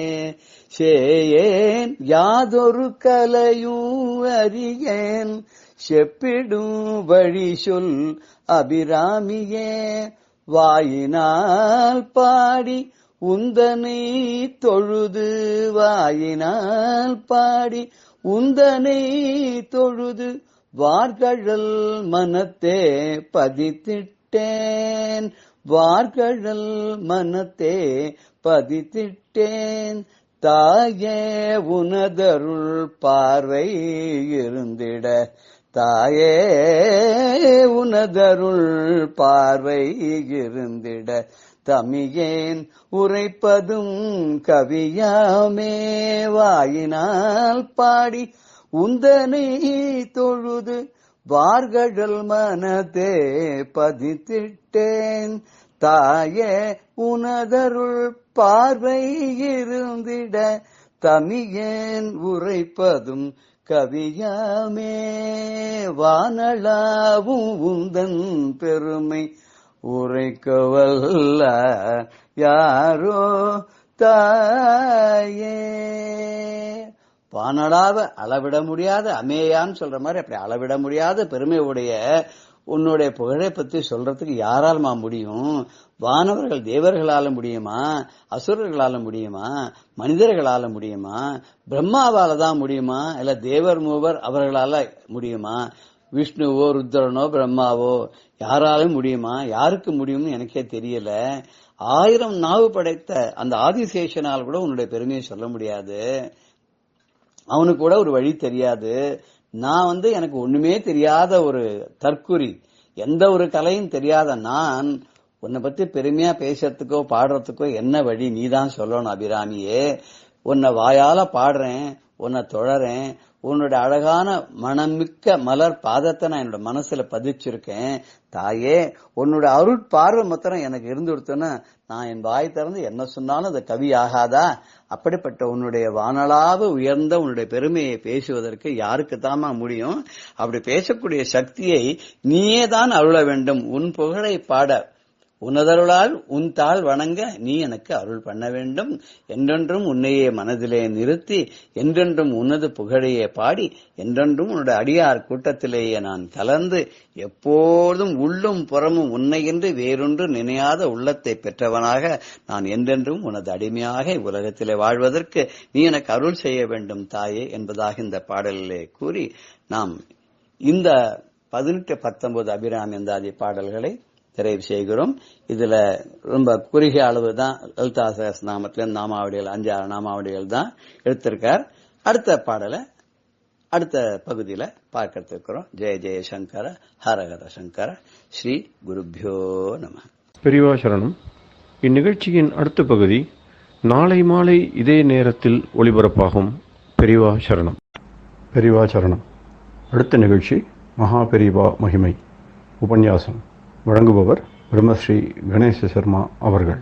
சேயேன் யாதொரு கலையும் அறியேன் செப்பிடும் வழி சொல் அபிராமியே, வாயினால் பாடி உந்தனை தொழுது, வாயினால் பாடி உந்தனை தொழுது வார்கழல் மனத்தே பதித்திட்டேன், வார்கழல் மனத்தே பதித்திட்டேன், தாயே உனதருள் பார்வை இருந்திட, தாயே உனதருள் பார்வை இருந்திட, தமியேன் உரைப்பதும் கவியாமே, வாயினால் பாடி உந்தனை தொழுது வார்கழல் மனத்தே பதித்திட்டேன், தாயே உனதருள் பார்வை இருந்திட, தமியேன் உரைப்பதும் கவியாமே, வானளாவும் உந்தன் பெருமை உரைக்கவல்ல யாரோ தாயே. வானளாவ அளவிட முடியாத அமேயான்னு சொல்ற மாதிரி அப்படி அளவிட முடியாத பெருமையுடைய உன்னுடைய புகழை பத்தி சொல்றதுக்கு யாராலுமா முடியும்? வானவர்கள் தேவர்களால முடியுமா? அசுரர்களால முடியுமா? மனிதர்களால முடியுமா? பிரம்மாவால தான் முடியுமா? இல்ல தேவர் மூவர் அவர்களால முடியுமா? விஷ்ணுவோ ருத்ரனோ பிரம்மாவோ யாராலும் முடியுமா? யாருக்கு முடியும்னு எனக்கே தெரியல. 1000 நாவு படைத்த அந்த ஆதிசேஷனால் கூட உன்னுடைய பெருமையை சொல்ல முடியாது. அவனுக்கு கூட ஒரு வழி தெரியாது. நான் எனக்கு ஒண்ணுமே தெரியாத ஒரு தற்குறி, எந்த ஒரு கலையும் தெரியாத நான் உன்னை பத்தி பெருமையா பேசுறதுக்கோ பாடுறதுக்கோ என்ன வழி நீதான் சொல்லணும் அபிராமியே. உன்னை வாயால பாடுறேன், உன்னை தொழறேன், உன்னுடைய அழகான மனமிக்க மலர் பாதத்தை நான் என்னோட மனசுல பதிச்சிருக்கேன். தாயே, உன்னோட அருட்பார்வை மாத்திரம் எனக்கு இருந்து கொடுத்தோன்னா நான் என் வாய் திறந்து என்ன சொன்னாலும் அது கவி ஆகாதா? அப்படிப்பட்ட உன்னுடைய வானளாவு உயர்ந்த உன்னுடைய பெருமையை பேசுவதற்கு யாருக்கு தாமா முடியும்? அப்படி பேசக்கூடிய சக்தியை நீயே தான் அருள வேண்டும். உன் புகழை பாட உனதருளால் உன் தாள் வணங்க நீ எனக்கு அருள் பண்ண வேண்டும். என்றென்றும் உன்னையே மனதிலே நிறுத்தி என்றென்றும் உனது புகழையே பாடி என்றென்றும் உன்னுடைய அடியார் கூட்டத்திலேயே நான் கலந்து எப்போதும் உள்ளும் புறமும் உன்னையென்று வேறொன்று நினையாத உள்ளத்தை பெற்றவனாக நான் என்றென்றும் உனது அடிமையாக உலகத்திலே வாழ்வதற்கு நீ எனக்கு அருள் செய்ய வேண்டும் தாயே என்பதாக இந்த பாடலிலே கூறி நாம் இந்த 18, 19 அபிராமி அந்தாதி பாடல்களை நிறைவு செய்கிறோம். இதுல ரொம்ப குறுகிய அளவு தான் லலிதா சகஸ்ரநாமத்தில நாமாவளிகள் 5-6 நாமாவளிகள் தான் எடுத்திருக்கார். அடுத்த பாடலை அடுத்த பகுதியில பார்க்கறதுக்கு இருக்கிறோம். ஜெய ஜெய சங்கர ஹரஹர சங்கர ஸ்ரீ குருப்யோ நம. பெரியவா சரணம். இந்நிகழ்ச்சியின் அடுத்த பகுதி நாளை மாலை இதே நேரத்தில் ஒளிபரப்பாகும். பெரியவா சரணம். பெரியவா சரணம். அடுத்த நிகழ்ச்சி மகா பெரியவா மகிமை உபன்யாசம். வழங்குபவர் பிரம்மஸ்ரீ கணேச சர்மா அவர்கள்.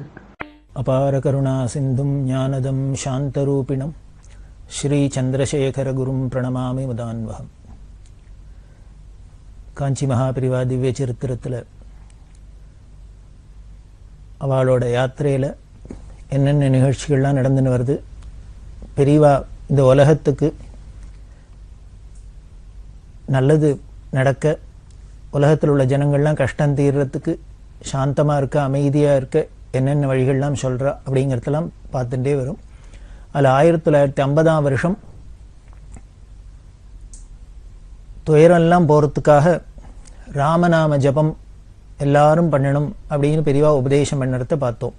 அபார கருணா சிந்தும் ஞானதம் சாந்தரூபிணம் ஸ்ரீ சந்திரசேகர குரும் பிரணமாமி முதான்வகம். காஞ்சி மகாபிரிவா திவ்ய சரித்திரத்தில் அவளோட யாத்திரையில் என்னென்ன நிகழ்ச்சிகள்லாம் நடந்துன்னு வருது, பெரியவா இந்த உலகத்துக்கு நல்லது நடக்க, உலகத்தில் உள்ள ஜனங்கள்லாம் கஷ்டம் தீர்றதுக்கு சாந்தமாக இருக்க, அமைதியாக இருக்க என்னென்ன வழிகள்லாம் சொல்கிறா அப்படிங்கிறதெல்லாம் பார்த்துட்டே வரும். அதில் 1950ஆம் வருஷம் துயரெல்லாம் போகிறதுக்காக ராமநாம ஜபம் எல்லாரும் பண்ணணும் அப்படின்னு பெரியவா உபதேசம் பண்ணுறத பார்த்தோம்.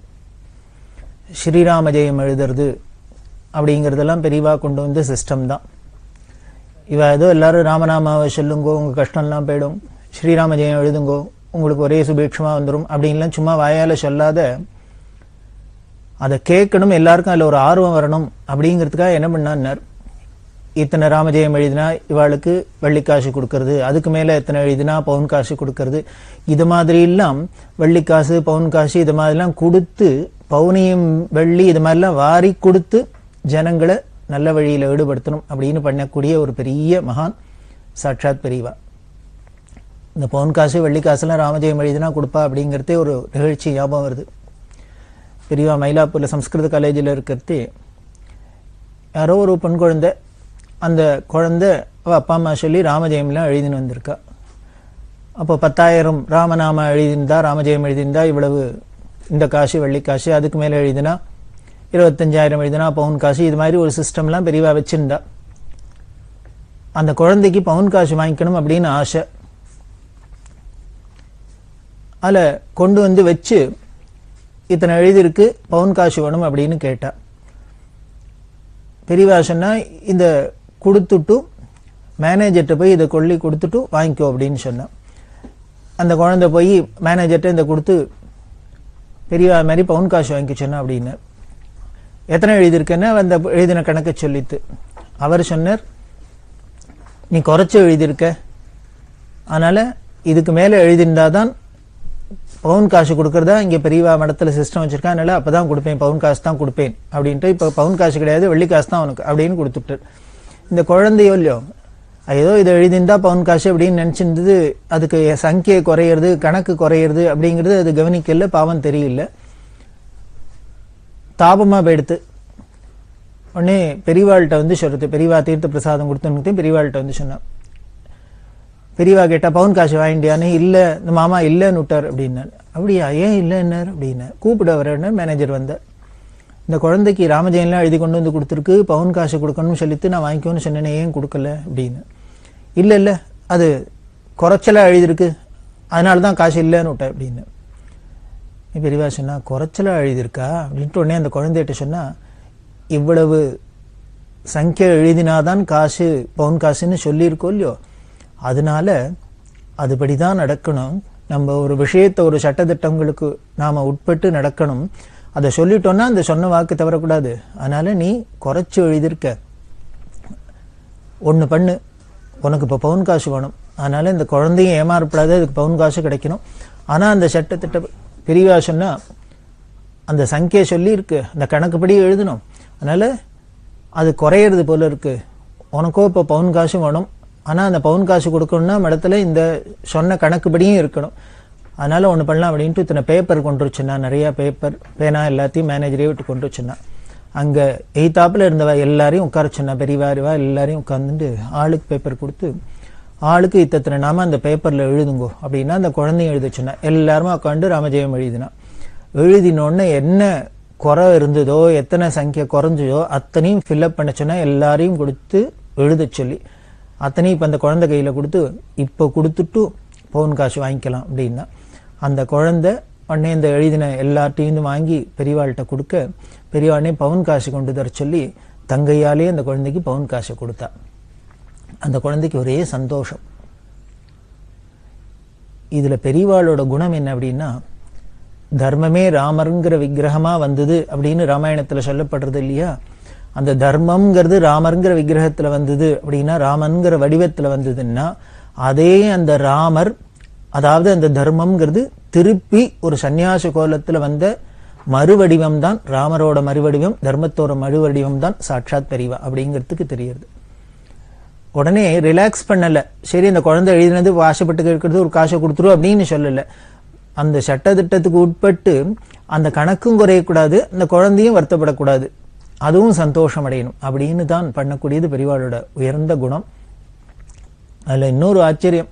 ஸ்ரீராம ஜெயம் எழுதுறது அப்படிங்கிறதெல்லாம் பெரியவா கொண்டு வந்த சிஸ்டம் தான். இவ ஏதோ எல்லாரும் ராமநாமாவை சொல்லுங்கோ, உங்கள் கஷ்டம்லாம் போயிடும், ஸ்ரீராம ஜெயம் எழுதுங்கோ, உங்களுக்கு ஒரே சுபீட்சமாக வந்துடும் அப்படின்லாம் சும்மா வாயால் சொல்லாத, அதை கேட்கணும், எல்லாருக்கும் அதில் ஒரு ஆர்வம் வரணும் அப்படிங்கிறதுக்காக என்ன பண்ணார், இத்தனை ராமஜெயம் எழுதினா இவாளுக்கு வெள்ளிக்காசு கொடுக்கறது, அதுக்கு மேலே எத்தனை எழுதினா பவுன் காசு கொடுக்கறது, இது மாதிரிலாம் வெள்ளிக்காசு பவுன் காசு இது மாதிரிலாம் கொடுத்து, பவுனியும் வெள்ளி இது மாதிரிலாம் வாரி கொடுத்து ஜனங்களை நல்ல வழியில் ஈடுபடுத்தணும் அப்படின்னு பண்ணக்கூடிய ஒரு பெரிய மகான் சாட்சாத் பெரியவா. இந்த பவுன் காசு வெள்ளிக்காசுலாம் ராமஜெயம் எழுதினா கொடுப்பா அப்படிங்கிறதே ஒரு நிகழ்ச்சி ஞாபகம் வருது. பெரியவா மயிலாப்பூரில் சம்ஸ்கிருத காலேஜில் இருக்கிறது யாரோ ஒரு பெண் குழந்தை, அந்த குழந்தை அவள் அப்பா அம்மா சொல்லி ராமஜெயம்லாம் எழுதின்னு வந்திருக்கா. அப்போ 10,000 ராமநாம எழுதியிருந்தா, ராமஜெயம் எழுதியிருந்தா இவ்வளவு இந்த காசு வெள்ளிக்காசு, அதுக்கு மேலே எழுதினா 25,000 எழுதினா பவுன் காசு, இது மாதிரி ஒரு சிஸ்டம்லாம் பெரியவா வச்சிருந்தா. அந்த குழந்தைக்கு பவுன் காசு வாங்கிக்கணும் அப்படின்னு ஆசை. அதில் கொண்டு வந்து வச்சு இத்தனை எழுதியிருக்கு பவுன் காசு வேணும் அப்படின்னு கேட்டா. பெரியவா சொன்னா இந்த கொடுத்துட்டு மேனேஜர்கிட்ட போய் இதை கொள்ளி கொடுத்துட்டு வாங்கிக்கோ அப்படின்னு சொன்னான். அந்த குழந்தை போய் மேனேஜர்கிட்ட இந்த கொடுத்து பெரியவா மாதிரி பவுன் காசு வாங்கிக்க சொன்னா அப்படின்னு. எத்தனை எழுதியிருக்கேன்னா அந்த எழுதின கணக்கை சொல்லித்து. அவர் சொன்னார், நீ குறைச்சி எழுதியிருக்க, அதனால இதுக்கு மேலே எழுதியிருந்தாதான் பவுன் காசு கொடுக்கறதா இங்கே பெரியவா மடத்தில் சிஸ்டம் வச்சிருக்கா, அதனால அப்பதான் கொடுப்பேன், பவுன் காசு தான் கொடுப்பேன் அப்படின்ட்டு. இப்போ பவுன் காசு கிடையாது, வெள்ளி காசு தான் அவனுக்கு அப்படின்னு கொடுத்துட்டார். இந்த குழந்தையோ இல்லையோ ஏதோ இதை எழுதியிருந்தா பவுன் காசு அப்படின்னு நினச்சிருந்தது. அதுக்கு சங்கியை குறையிறது, கணக்கு குறையிறது அப்படிங்கிறது அது கவனிக்கல, பாவம் தெரியல, தாபமாக போயிடுத்து. உடனே பெரியவாள்கிட்ட வந்து சொல்றது, பெரியவா தீர்த்த பிரசாதம் கொடுத்தவனுக்கு பெரியவாள்கிட்ட வந்து சொன்னான், பெரியவா கேட்டா பவுன் காசு வாங்கிட்டியான்னு, இல்லை இந்த மாமா இல்லைன்னு விட்டார் அப்படின்னாரு. அப்படியா, ஏன் இல்லைன்னாரு அப்படின்னு கூப்பிட வரேன்னு மேனேஜர் வந்தார். இந்த குழந்தைக்கு ராமஜெயம்லாம் எழுதி கொண்டு வந்து கொடுத்துருக்கு, பவுன் காசு கொடுக்கணும்னு சொல்லிட்டு நான் வாங்கிக்கோன்னு சொன்னேனே, ஏன் கொடுக்கல அப்படின்னு. இல்லை இல்லை அது குறைச்சலாக எழுதியிருக்கு, அதனால தான் காசு இல்லைன்னு விட்டேன் அப்படின்னு. பெரியவா சொன்னா, குறைச்சலாக எழுதியிருக்கா அப்படின்ட்டு உடனே அந்த குழந்தைகிட்ட சொன்னா, இவ்வளவு சங்கியா எழுதினாதான் காசு பவுன் காசுன்னு சொல்லியிருக்கோம் இல்லையோ, அதனால அதுபடிதான் நடக்கணும். நம்ம ஒரு விஷயத்தை ஒரு சட்டத்திட்டங்களுக்கு நாம உட்பட்டு நடக்கணும். அதை சொல்லிட்டோம்னா அந்த சொன்ன வாக்கு தவறக்கூடாது. அதனால நீ குறைச்சு எழுதியிருக்க, ஒன்று பண்ணு, உனக்கு இப்போ பவுன் காசு வேணும், அதனால இந்த குழந்தையும் ஏமாறப்படாது, அதுக்கு பவுன் காசு கிடைக்கணும். ஆனால் அந்த சட்டத்திட்ட பெரியவா சொன்னா, அந்த சங்கியை சொல்லி இருக்கு, அந்த கணக்குப்படி எழுதணும், அதனால அது குறையிறது போல இருக்கு, உனக்கோ இப்போ பவுன் காசு வேணும், ஆனால் அந்த பவுன் காசு கொடுக்கணும்னா இடத்துல இந்த சொன்ன கணக்குப்படியும் இருக்கணும். அதனால ஒன்று பண்ணலாம் அப்படின்ட்டு இத்தனை பேப்பர் கொண்டு வச்சுன்னா, நிறையா பேப்பர் பேனா எல்லாத்தையும் மேனேஜரே விட்டு கொண்டு வச்சுன்னா, அங்கே எய்தாப்பில் இருந்தவா எல்லாரையும் உட்கார சொன்னா, பெரியவாரிவா எல்லாரையும் உட்காந்துட்டு ஆளுக்கு பேப்பர் கொடுத்து, ஆளுக்கு இத்தனை நாம அந்த பேப்பரில் எழுதுங்கோ அப்படின்னா அந்த குழந்தையும் எழுத சொன்னா. எல்லாருமே உட்காந்து ராமஜெயம் எழுதினா. எழுதினோடனே என்ன குறை இருந்ததோ, எத்தனை சங்கியா குறைஞ்சதோ அத்தனையும் ஃபில்அப் பண்ண சொன்னா, எல்லாரையும் கொடுத்து எழுத சொல்லி அத்தனையும் இப்போ அந்த குழந்தை கையில் கொடுத்து, இப்போ கொடுத்துட்டு பவுன் காசு வாங்கிக்கலாம் அப்படின்னா, அந்த குழந்தை உடனே இந்த எழுதின எல்லாத்தையும் வாங்கி பெரியவாள்கிட்ட கொடுக்க, பெரியவானே பவுன் காசு கொண்டு தர சொல்லி தங்கையாலே அந்த குழந்தைக்கு பவுன் காசு கொடுத்தா. அந்த குழந்தைக்கு ஒரே சந்தோஷம். இதுல பெரியவாளோட குணம் என்ன அப்படின்னா, தர்மமே ராமருங்கிற விக்கிரகமா வந்தது அப்படின்னு ராமாயணத்துல சொல்லப்படுறது இல்லையா. அந்த தர்மம்ங்கிறது ராமருங்கிற விக்கிரகத்துல வந்தது அப்படின்னா, ராமன்கிற வடிவத்துல வந்ததுன்னா, அதே அந்த ராமர், அதாவது அந்த தர்மம்ங்கிறது திருப்பி ஒரு சன்னியாச கோலத்துல வந்த மறுவடிவம் தான் ராமரோட மறுவடிவம், தர்மத்தோட மறுவடிவம் தான் சாட்சாத் பெரியவா அப்படிங்கிறதுக்கு தெரியுது. உடனே ரிலாக்ஸ் பண்ணல, சரி இந்த குழந்தை எழுதினது ஆசைப்பட்டு கேட்கறது ஒரு காசை கொடுத்துரும் அப்படின்னு சொல்லல. அந்த சட்டத்திட்டத்துக்கு உட்பட்டு அந்த கணக்கும் குறையக்கூடாது, அந்த குழந்தையும் வருத்தப்படக்கூடாது, அதுவும் சந்தோஷம் அடையணும் அப்படின்னு தான் பண்ணக்கூடியது பெரியவாளோட உயர்ந்த குணம். அதுல இன்னொரு ஆச்சரியம்,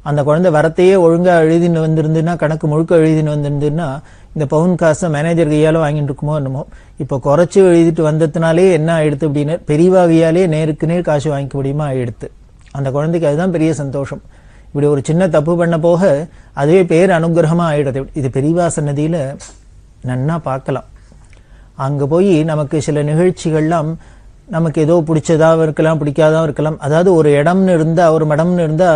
அந்த குழந்தை வரத்தையே ஒழுங்கா எழுதின்னு வந்திருந்துன்னா, கணக்கு முழுக்க எழுதின்னு வந்திருந்துன்னா, இந்த பவுன் காசை மேனேஜர் கையால வாங்கிட்டு இருக்குமோ என்னமோ. இப்போ குறைச்சி எழுதிட்டு வந்ததுனாலே என்ன ஆயிடுத்து அப்படின்னா, பெரியவா கையாலே நேருக்கு நேர் காசு வாங்கிக்க முடியுமா ஆயிடுத்து. அந்த குழந்தைக்கு அதுதான் பெரிய சந்தோஷம். இப்படி ஒரு சின்ன தப்பு பண்ண போக அதுவே பேர் அனுகிரகமா ஆயிடுது. இது பெரியவா சன்னதியில நன்னா பார்க்கலாம். அங்க போய் நமக்கு சில நிகழ்ச்சிகள்லாம் நமக்கு ஏதோ பிடிச்சதாகவும் இருக்கலாம், பிடிக்காதாவும் இருக்கலாம். அதாவது ஒரு இடம்னு இருந்தா, ஒரு மடம்னு இருந்தா,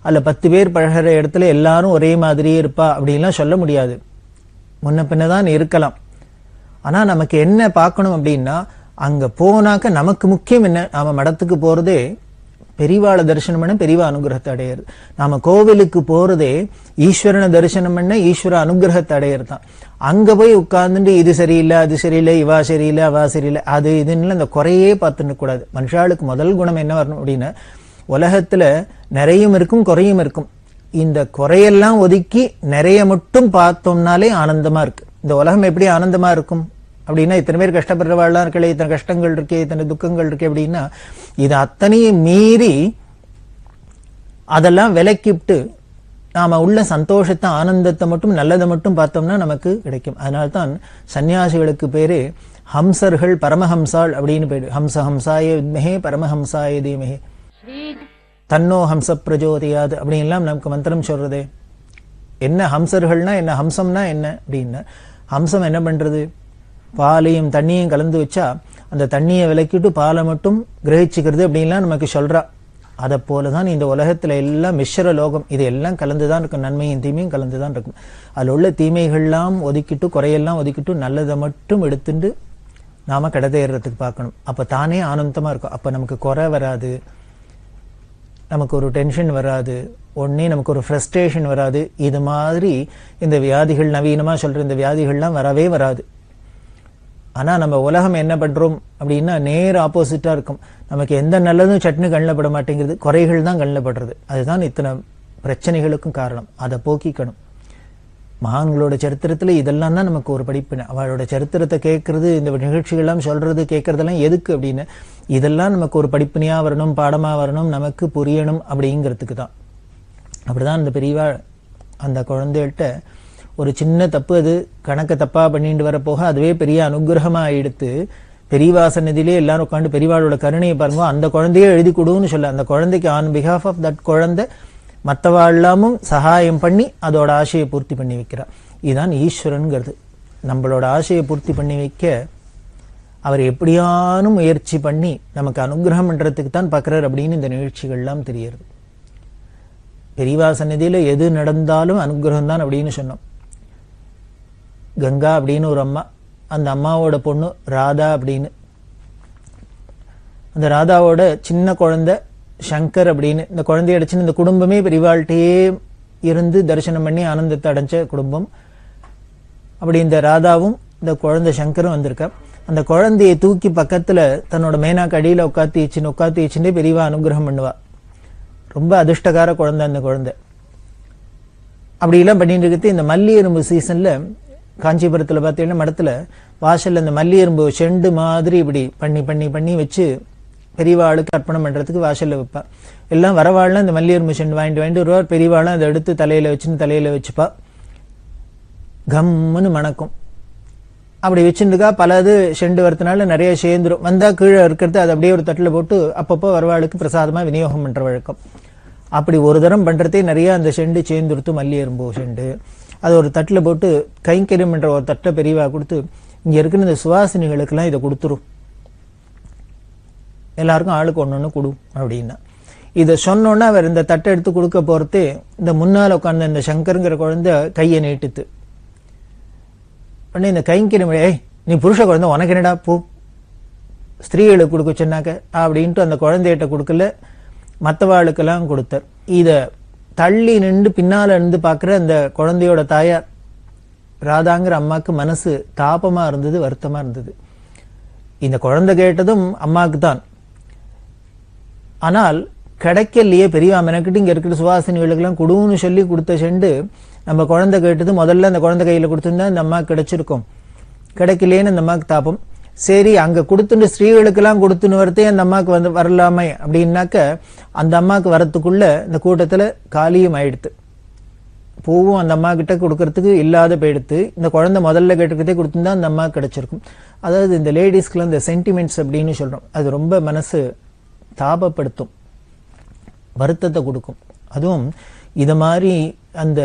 அதுல 10 பேர் பழகிற இடத்துல எல்லாரும் ஒரே மாதிரியே இருப்பா அப்படின்லாம் சொல்ல முடியாது. முன்ன பின்னதான் இருக்கலாம். ஆனா நமக்கு என்ன பார்க்கணும் அப்படின்னா, அங்க போனாக்க நமக்கு முக்கியம் என்ன, நாம மடத்துக்கு போறதே பெரியவாளை தரிசனம் பண்ண பெரியவா அனுகிரகத்தை அடையிறது. நாம கோவிலுக்கு போறதே ஈஸ்வரனை தரிசனம் பண்ண ஈஸ்வர அனுகிரகத்தை அடையிறது தான். அங்க போய் உட்கார்ந்துட்டு இது சரியில்லை, அது சரியில்லை, இவா சரியில்லை, அவா சரியில்லை, அது இதுன்னு அந்த குறையே பார்த்துட்டு கூடாது. மனுஷாளுக்கு முதல் குணம் என்ன வரணும் அப்படின்னா, உலகத்துல நிறையும் இருக்கும் குறையும் இருக்கும். இந்த குறையெல்லாம் ஒதுக்கி நிறைய மட்டும் பார்த்தோம்னாலே ஆனந்தமா இருக்கு. இந்த உலகம் எப்படி ஆனந்தமா இருக்கும் அப்படின்னா, இத்தனை பேர் கஷ்டப்படுறவாள்லாம் இருக்கல, இத்தனை கஷ்டங்கள் இருக்கே, இத்தனை துக்கங்கள் இருக்கே அப்படின்னா, இது அத்தனையும் மீறி அதெல்லாம் விலக்கிவிட்டு நாம உள்ள சந்தோஷத்தை, ஆனந்தத்தை மட்டும், நல்லதை மட்டும் பார்த்தோம்னா நமக்கு கிடைக்கும். அதனால்தான் சன்னியாசிகளுக்கு பேரு ஹம்சர்கள், பரமஹம்சாள் அப்படின்னு பேரு. ஹம்ச ஹம்சாய வித்மஹே பரமஹம்சாய தீமஹே தன்னோ ஹம்ச பிரஜோதயாது அப்படின்லாம் நமக்கு மந்திரம் சொல்றதே. என்ன ஹம்சர்கள்னா என்ன, ஹம்சம்னா என்ன அப்படின்னா, ஹம்சம் என்ன பண்றது, பாலையும் தண்ணியும் கலந்து வச்சா அந்த தண்ணியை விலக்கிட்டு பாலை மட்டும் கிரகிச்சுக்கிறது அப்படின்லாம் நமக்கு சொல்றா. அதை போலதான் இந்த உலகத்துல எல்லாம் மிஸ்ர லோகம், இது எல்லாம் கலந்துதான் இருக்கும், நன்மையும் தீமையும் கலந்துதான் இருக்கும். அதுல உள்ள தீமைகள்லாம் ஒதுக்கிட்டு, குறையெல்லாம் ஒதுக்கிட்டு, நல்லதை மட்டும் எடுத்துட்டு நாம கடத்தேறதுக்கு பார்க்கணும். அப்ப தானே ஆனந்தமா இருக்கும். அப்ப நமக்கு குறை வராது, நமக்கு ஒரு டென்ஷன் வராது, உடனே நமக்கு ஒரு ஃப்ரஸ்ட்ரேஷன் வராது. இது மாதிரி இந்த வியாதிகள், நவீனமா சொல்ற இந்த வியாதிகள்லாம் வரவே வராது. ஆனா நம்ம உலகம் என்ன பண்றோம் அப்படின்னா, நேர் ஆப்போசிட்டா இருக்கும். நமக்கு எந்த நல்லதும் சட்னு கண்ணில் பட மாட்டேங்கிறது, குறைகள் தான் கண்ணில் படுறது. அதுதான் இத்தனை பிரச்சனைகளுக்கும் காரணம். அதை போக்கிக்கணும். மகான்களோட சரித்திரத்துல இதெல்லாம் தான் நமக்கு ஒரு படிப்பினை. அவளோட சரித்திரத்தை கேட்கறது, இந்த நிகழ்ச்சிகள்லாம் சொல்றது, கேட்கறதெல்லாம் எதுக்கு அப்படின்னு, இதெல்லாம் நமக்கு ஒரு படிப்பினையா வரணும், பாடமா வரணும், நமக்கு புரியணும் அப்படிங்கிறதுக்கு தான். அப்படிதான் அந்த பெரியவா அந்த குழந்தைகிட்ட ஒரு சின்ன தப்பு, அது கணக்க தப்பா பண்ணிட்டு வரப்போக அதுவே பெரிய அனுகிரகமா எடுத்து பெரியவா சன்னதியிலே எல்லாரும் உட்காந்து பெரியவாளோட கருணையை பாருங்க, அந்த குழந்தையே எழுதி கொடுன்னு சொல்ல, அந்த குழந்தைக்கு ஆன் பிஹாஃப் ஆஃப் தட் குழந்தை மற்றவா எல்லாமும் சகாயம் பண்ணி அதோட ஆசையை பூர்த்தி பண்ணி வைக்கிறார். இதுதான் ஈஸ்வரனுங்கிறது. நம்மளோட ஆசையை பூர்த்தி பண்ணி வைக்க அவர் எப்படியானும் முயற்சி பண்ணி நமக்கு அனுகிரகம் பண்றதுக்கு தான் பார்க்கிறார் அப்படின்னு இந்த நிகழ்ச்சிகள்லாம் தெரியுது. பெரியவா சன்னதியில எது நடந்தாலும் அனுகிரகம் தான் அப்படின்னு சொன்னோம். கங்கா அப்படின்னு ஒரு அம்மா, அந்த அம்மாவோட பொண்ணு ராதா அப்படின்னு, அந்த ராதாவோட சின்ன குழந்தை சங்கர் அப்படின்னு, இந்த குழந்தைய அடிச்சுன்னு இந்த குடும்பமே பெரியவாழ்கிட்டயே இருந்து தரிசனம் பண்ணி ஆனந்தத்தை அடைஞ்ச குடும்பம். அப்படி இந்த ராதாவும் இந்த குழந்தை சங்கரும் வந்திருக்கா. அந்த குழந்தையை தூக்கி பக்கத்துல தன்னோட மேனாக்கு அடியில உட்காத்தி வச்சுட்டே பெரியவா அனுகிரகம் பண்ணுவா. ரொம்ப அதிர்ஷ்டகார குழந்தை அந்த குழந்தை. அப்படிலாம் பண்ணிட்டு இருக்கிறது இந்த மல்லி எறும்பு சீசன்ல காஞ்சிபுரத்துல பார்த்தீங்கன்னா மடத்துல வாசல்ல இந்த மல்லி எறும்பு செண்டு மாதிரி இப்படி பண்ணி பண்ணி பண்ணி வச்சு பெரியவாளுக்கு அர்ப்பணம் பண்றதுக்கு வாசல்ல வைப்பா. எல்லாம் வரவாள்லாம் இந்த மல்லி எறும்பு செண்டு வாங்கிட்டு வருவார். பெரியவாளும் அதை எடுத்து தலையில வச்சுப்பா. கம்முன்னு மணக்கும். அப்படி வச்சுருக்கா பலது செண்டு வரதுனால நிறைய சேர்ந்துரும். வந்தா கீழே இருக்கிறது அதை அப்படியே ஒரு தட்டில் போட்டு அப்பப்போ வரவாளுக்கு பிரசாதமா விநியோகம் பண்ற வழக்கம். அப்படி ஒரு தரம் பண்றதே நிறைய அந்த செண்டு சேர்ந்துருத்து மல்லி எறும்பு செண்டு. அது ஒரு தட்டில் போட்டு கைங்கரியம் என்ற ஒரு தட்டை பெரியவா கொடுத்து, இங்க இருக்கிற இந்த சுவாசினிகளுக்கெல்லாம் இதை கொடுத்துரும், எல்லாருக்கும் ஆளுக்கு ஒண்ணு கொடு அப்படின்னா. இதை சொன்னோன்னா அவர் இந்த தட்டை எடுத்து கொடுக்க போறதே இந்த முன்னால் உட்கார்ந்த இந்த சங்கருங்கிற குழந்தை கையை நீட்டுத்து பண்ணி இந்த கைங்கரியம், நீ புருஷ குழந்தை உனக்கு என்னடா பூ, ஸ்திரீகளுக்கு கொடுக்க சொன்னாக்க அப்படின்ட்டு அந்த குழந்தைகிட்ட கொடுக்கல, மற்றவாளுக்கெல்லாம் கொடுத்தார். இத தள்ளி நின்று பின்னால இருந்து பாக்குற அந்த குழந்தையோட தாயார் ராதாங்கிற அம்மாக்கு மனசு தாபமா இருந்தது, வருத்தமா இருந்தது. இந்த குழந்தை கேட்டதும் அம்மாவுக்கு தான். ஆனால் கிடைக்கலையே, பெரியவா மெனக்கிட்டு இங்க இருக்கிற சுவாசினிகளுக்கெல்லாம் கொடுன்னு சொல்லி கொடுத்த செண்டு நம்ம குழந்தை கேட்டது முதல்ல அந்த குழந்தை கையில கொடுத்துருந்தா இந்த அம்மாவுக்கு கிடைச்சிருக்கும். கிடைக்கலேன்னு அந்த அம்மாவுக்கு தாபம். சரி அங்க கொடுத்துட்டு ஸ்திரீகளுக்கெல்லாம் கொடுத்துன்னு வரத்தே அந்த அம்மாவுக்கு வந்து வரலாமே அப்படின்னாக்க அந்த அம்மாவுக்கு வரத்துக்குள்ள இந்த கூட்டத்துல காலியும் ஆயிடுத்து. பூவும் அந்த அம்மா கிட்ட கொடுக்கறதுக்கு இல்லாத போயிடுத்து. இந்த குழந்தை முதல்ல கேட்டுக்கிட்டே கொடுத்துருந்தா அந்த அம்மாவுக்கு கிடைச்சிருக்கும். அதாவது இந்த லேடிஸ்க்குலாம் இந்த சென்டிமெண்ட்ஸ் அப்படின்னு சொல்றோம், அது ரொம்ப மனசு தாபப்படுத்தும், வருத்தத்தை கொடுக்கும். அதுவும் இத மாதிரி அந்த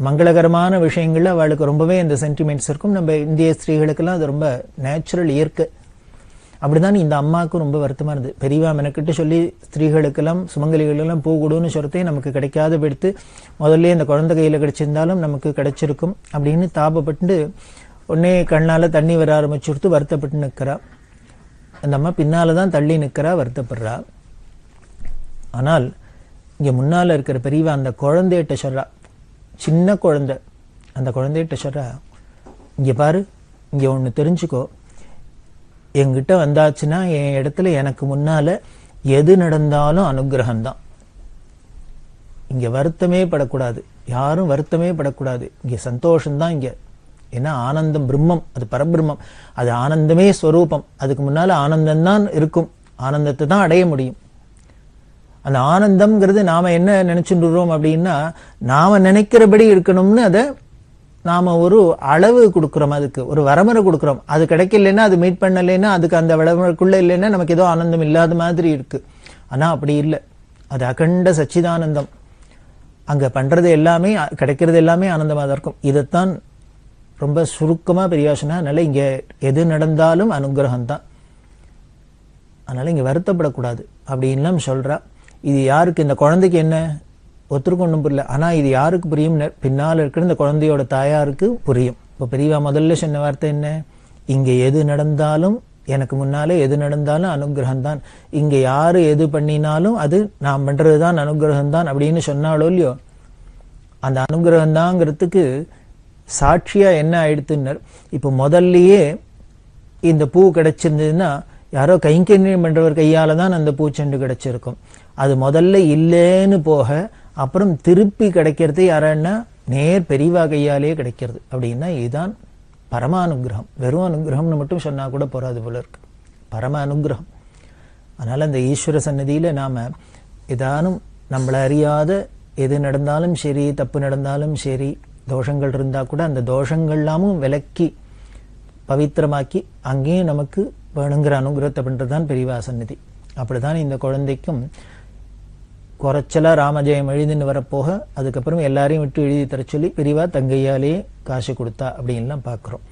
மங்களகரமான விஷயங்கள்ல அவளுக்கு ரொம்பவே அந்த சென்டிமெண்ட்ஸ் இருக்கும். நம்ம இந்திய ஸ்திரீகளுக்கெல்லாம் அது ரொம்ப நேச்சுரல், இயற்கை. அப்படிதான் இந்த அம்மாவுக்கும் ரொம்ப வருத்தமா இருந்தது. பெரியவா மெனக்கிட்டு சொல்லி ஸ்திரீகளுக்கெல்லாம் சுமங்கலிகளுக்கெல்லாம் பூ கொடுன்னு சொல்றதே நமக்கு கிடைக்காத போயிடுத்து, முதல்ல இந்த குழந்தை கையில கிடைச்சிருந்தாலும் நமக்கு கிடைச்சிருக்கும் அப்படின்னு தாபப்பட்டு உடனே கண்ணால தண்ணி வர ஆரம்பிச்சுடுத்து வருத்தப்பட்டு நிற்கிறா. அந்த அம்மா பின்னாலதான் தள்ளி நிற்கிறா, வருத்தப்படுறா. ஆனால் இங்க முன்னால இருக்கிற பெரியவா அந்த குழந்தைகிட்ட சொல்றா, சின்ன குழந்தை, அந்த குழந்தைகிட்ட சொல்றா, இங்க பாரு, இங்க ஒண்ணு தெரிஞ்சுக்கோ, என்கிட்ட வந்தாச்சுன்னா என் இடத்துல எனக்கு முன்னால எது நடந்தாலும் அனுகிரகம்தான். இங்க வருத்தமே படக்கூடாது, யாரும் வருத்தமே படக்கூடாது, இங்க சந்தோஷம்தான். இங்க ஏன்னா ஆனந்தம் பிரம்மம், அது பரபிரம்மம், அது ஆனந்தமே ஸ்வரூபம். அதுக்கு முன்னால ஆனந்தம்தான் இருக்கும், ஆனந்தத்தை தான் அடைய முடியும். அந்த ஆனந்தம்ங்கிறது நாம என்ன நினைச்சுடுறோம் அப்படின்னா, நாம நினைக்கிறபடி இருக்கணும்னு அதை நாம ஒரு அளவு கொடுக்கிறோம், அதுக்கு ஒரு வரமுறை கொடுக்கிறோம். அது கிடைக்கலன்னா, அது மீட் பண்ணலைன்னா, அதுக்கு அந்த வரமுறைக்குள்ள இல்லைன்னா நமக்கு ஏதோ ஆனந்தம் இல்லாத மாதிரி இருக்கு. ஆனா அப்படி இல்லை, அது அகண்ட சச்சிதானந்தம். அங்க பண்றது எல்லாமே, கிடைக்கிறது எல்லாமே ஆனந்தமா தான் இருக்கும். இதைத்தான் ரொம்ப சுருக்கமா பெரியாசனா. அதனால இங்க எது நடந்தாலும் அனுகிரகம் தான், அதனால இங்க வருத்தப்படக்கூடாது அப்படின்லாம் சொல்றா. இது யாருக்கு, இந்த குழந்தைக்கு என்ன ஒத்துருக்கு ஒன்றும் புரியல. ஆனா இது யாருக்கு புரியும், பின்னால் இருக்கிற இந்த குழந்தையோட தாயாருக்கு புரியும். இப்ப பெரியவா முதல்ல சொன்ன வார்த்தை என்ன, இங்க எது நடந்தாலும், எனக்கு முன்னாலே எது நடந்தாலும் அனுகிரகம் தான், இங்க யாரு எது பண்ணினாலும் அது நான் பண்றதுதான் அனுகிரகம் தான் அப்படின்னு சொன்னாலோ இல்லையோ, அந்த அனுகிரகம் தாங்கிறதுக்கு சாட்சியா என்ன ஆயிடுத்துன்னர். இப்ப முதல்லயே இந்த பூ கிடைச்சிருந்ததுன்னா யாரோ கைங்கரியம் பண்றவர் கையால தான் அந்த பூச்செண்டு கிடைச்சிருக்கும். அது முதல்ல இல்லேன்னு போக அப்புறம் திருப்பி கிடைக்கிறது யாருன்னா நேர் பெரியவா கையாலேயே கிடைக்கிறது. அப்படின்னா இதுதான் பரம அனுகிரகம். வெறும் அனுகிரகம்னு மட்டும் சொன்னா கூட போறாது போல இருக்கு, பரம அனுகிரகம். அதனால அந்த ஈஸ்வர சன்னதியில நாம ஏதானும் நம்மள அறியாத எது நடந்தாலும் சரி, தப்பு நடந்தாலும் சரி, தோஷங்கள் இருந்தா கூட அந்த தோஷங்கள்லாமும் விலக்கி பவித்திரமாக்கி அங்கேயும் நமக்கு வேணுங்கிற அனுகிரகத்தை பண்றதுதான் பெரியவா சந்நிதி. அப்படிதான் இந்த குழந்தைக்கும் குறைச்சலா ராமஜெயம் எழுதின்னு வரப்போக அதுக்கப்புறம் எல்லாரையும் விட்டு எழுதி தர சொல்லி பெரியவா தங்கையாலேயே காசு கொடுத்தா அப்படின்லாம் பார்க்கிறோம்.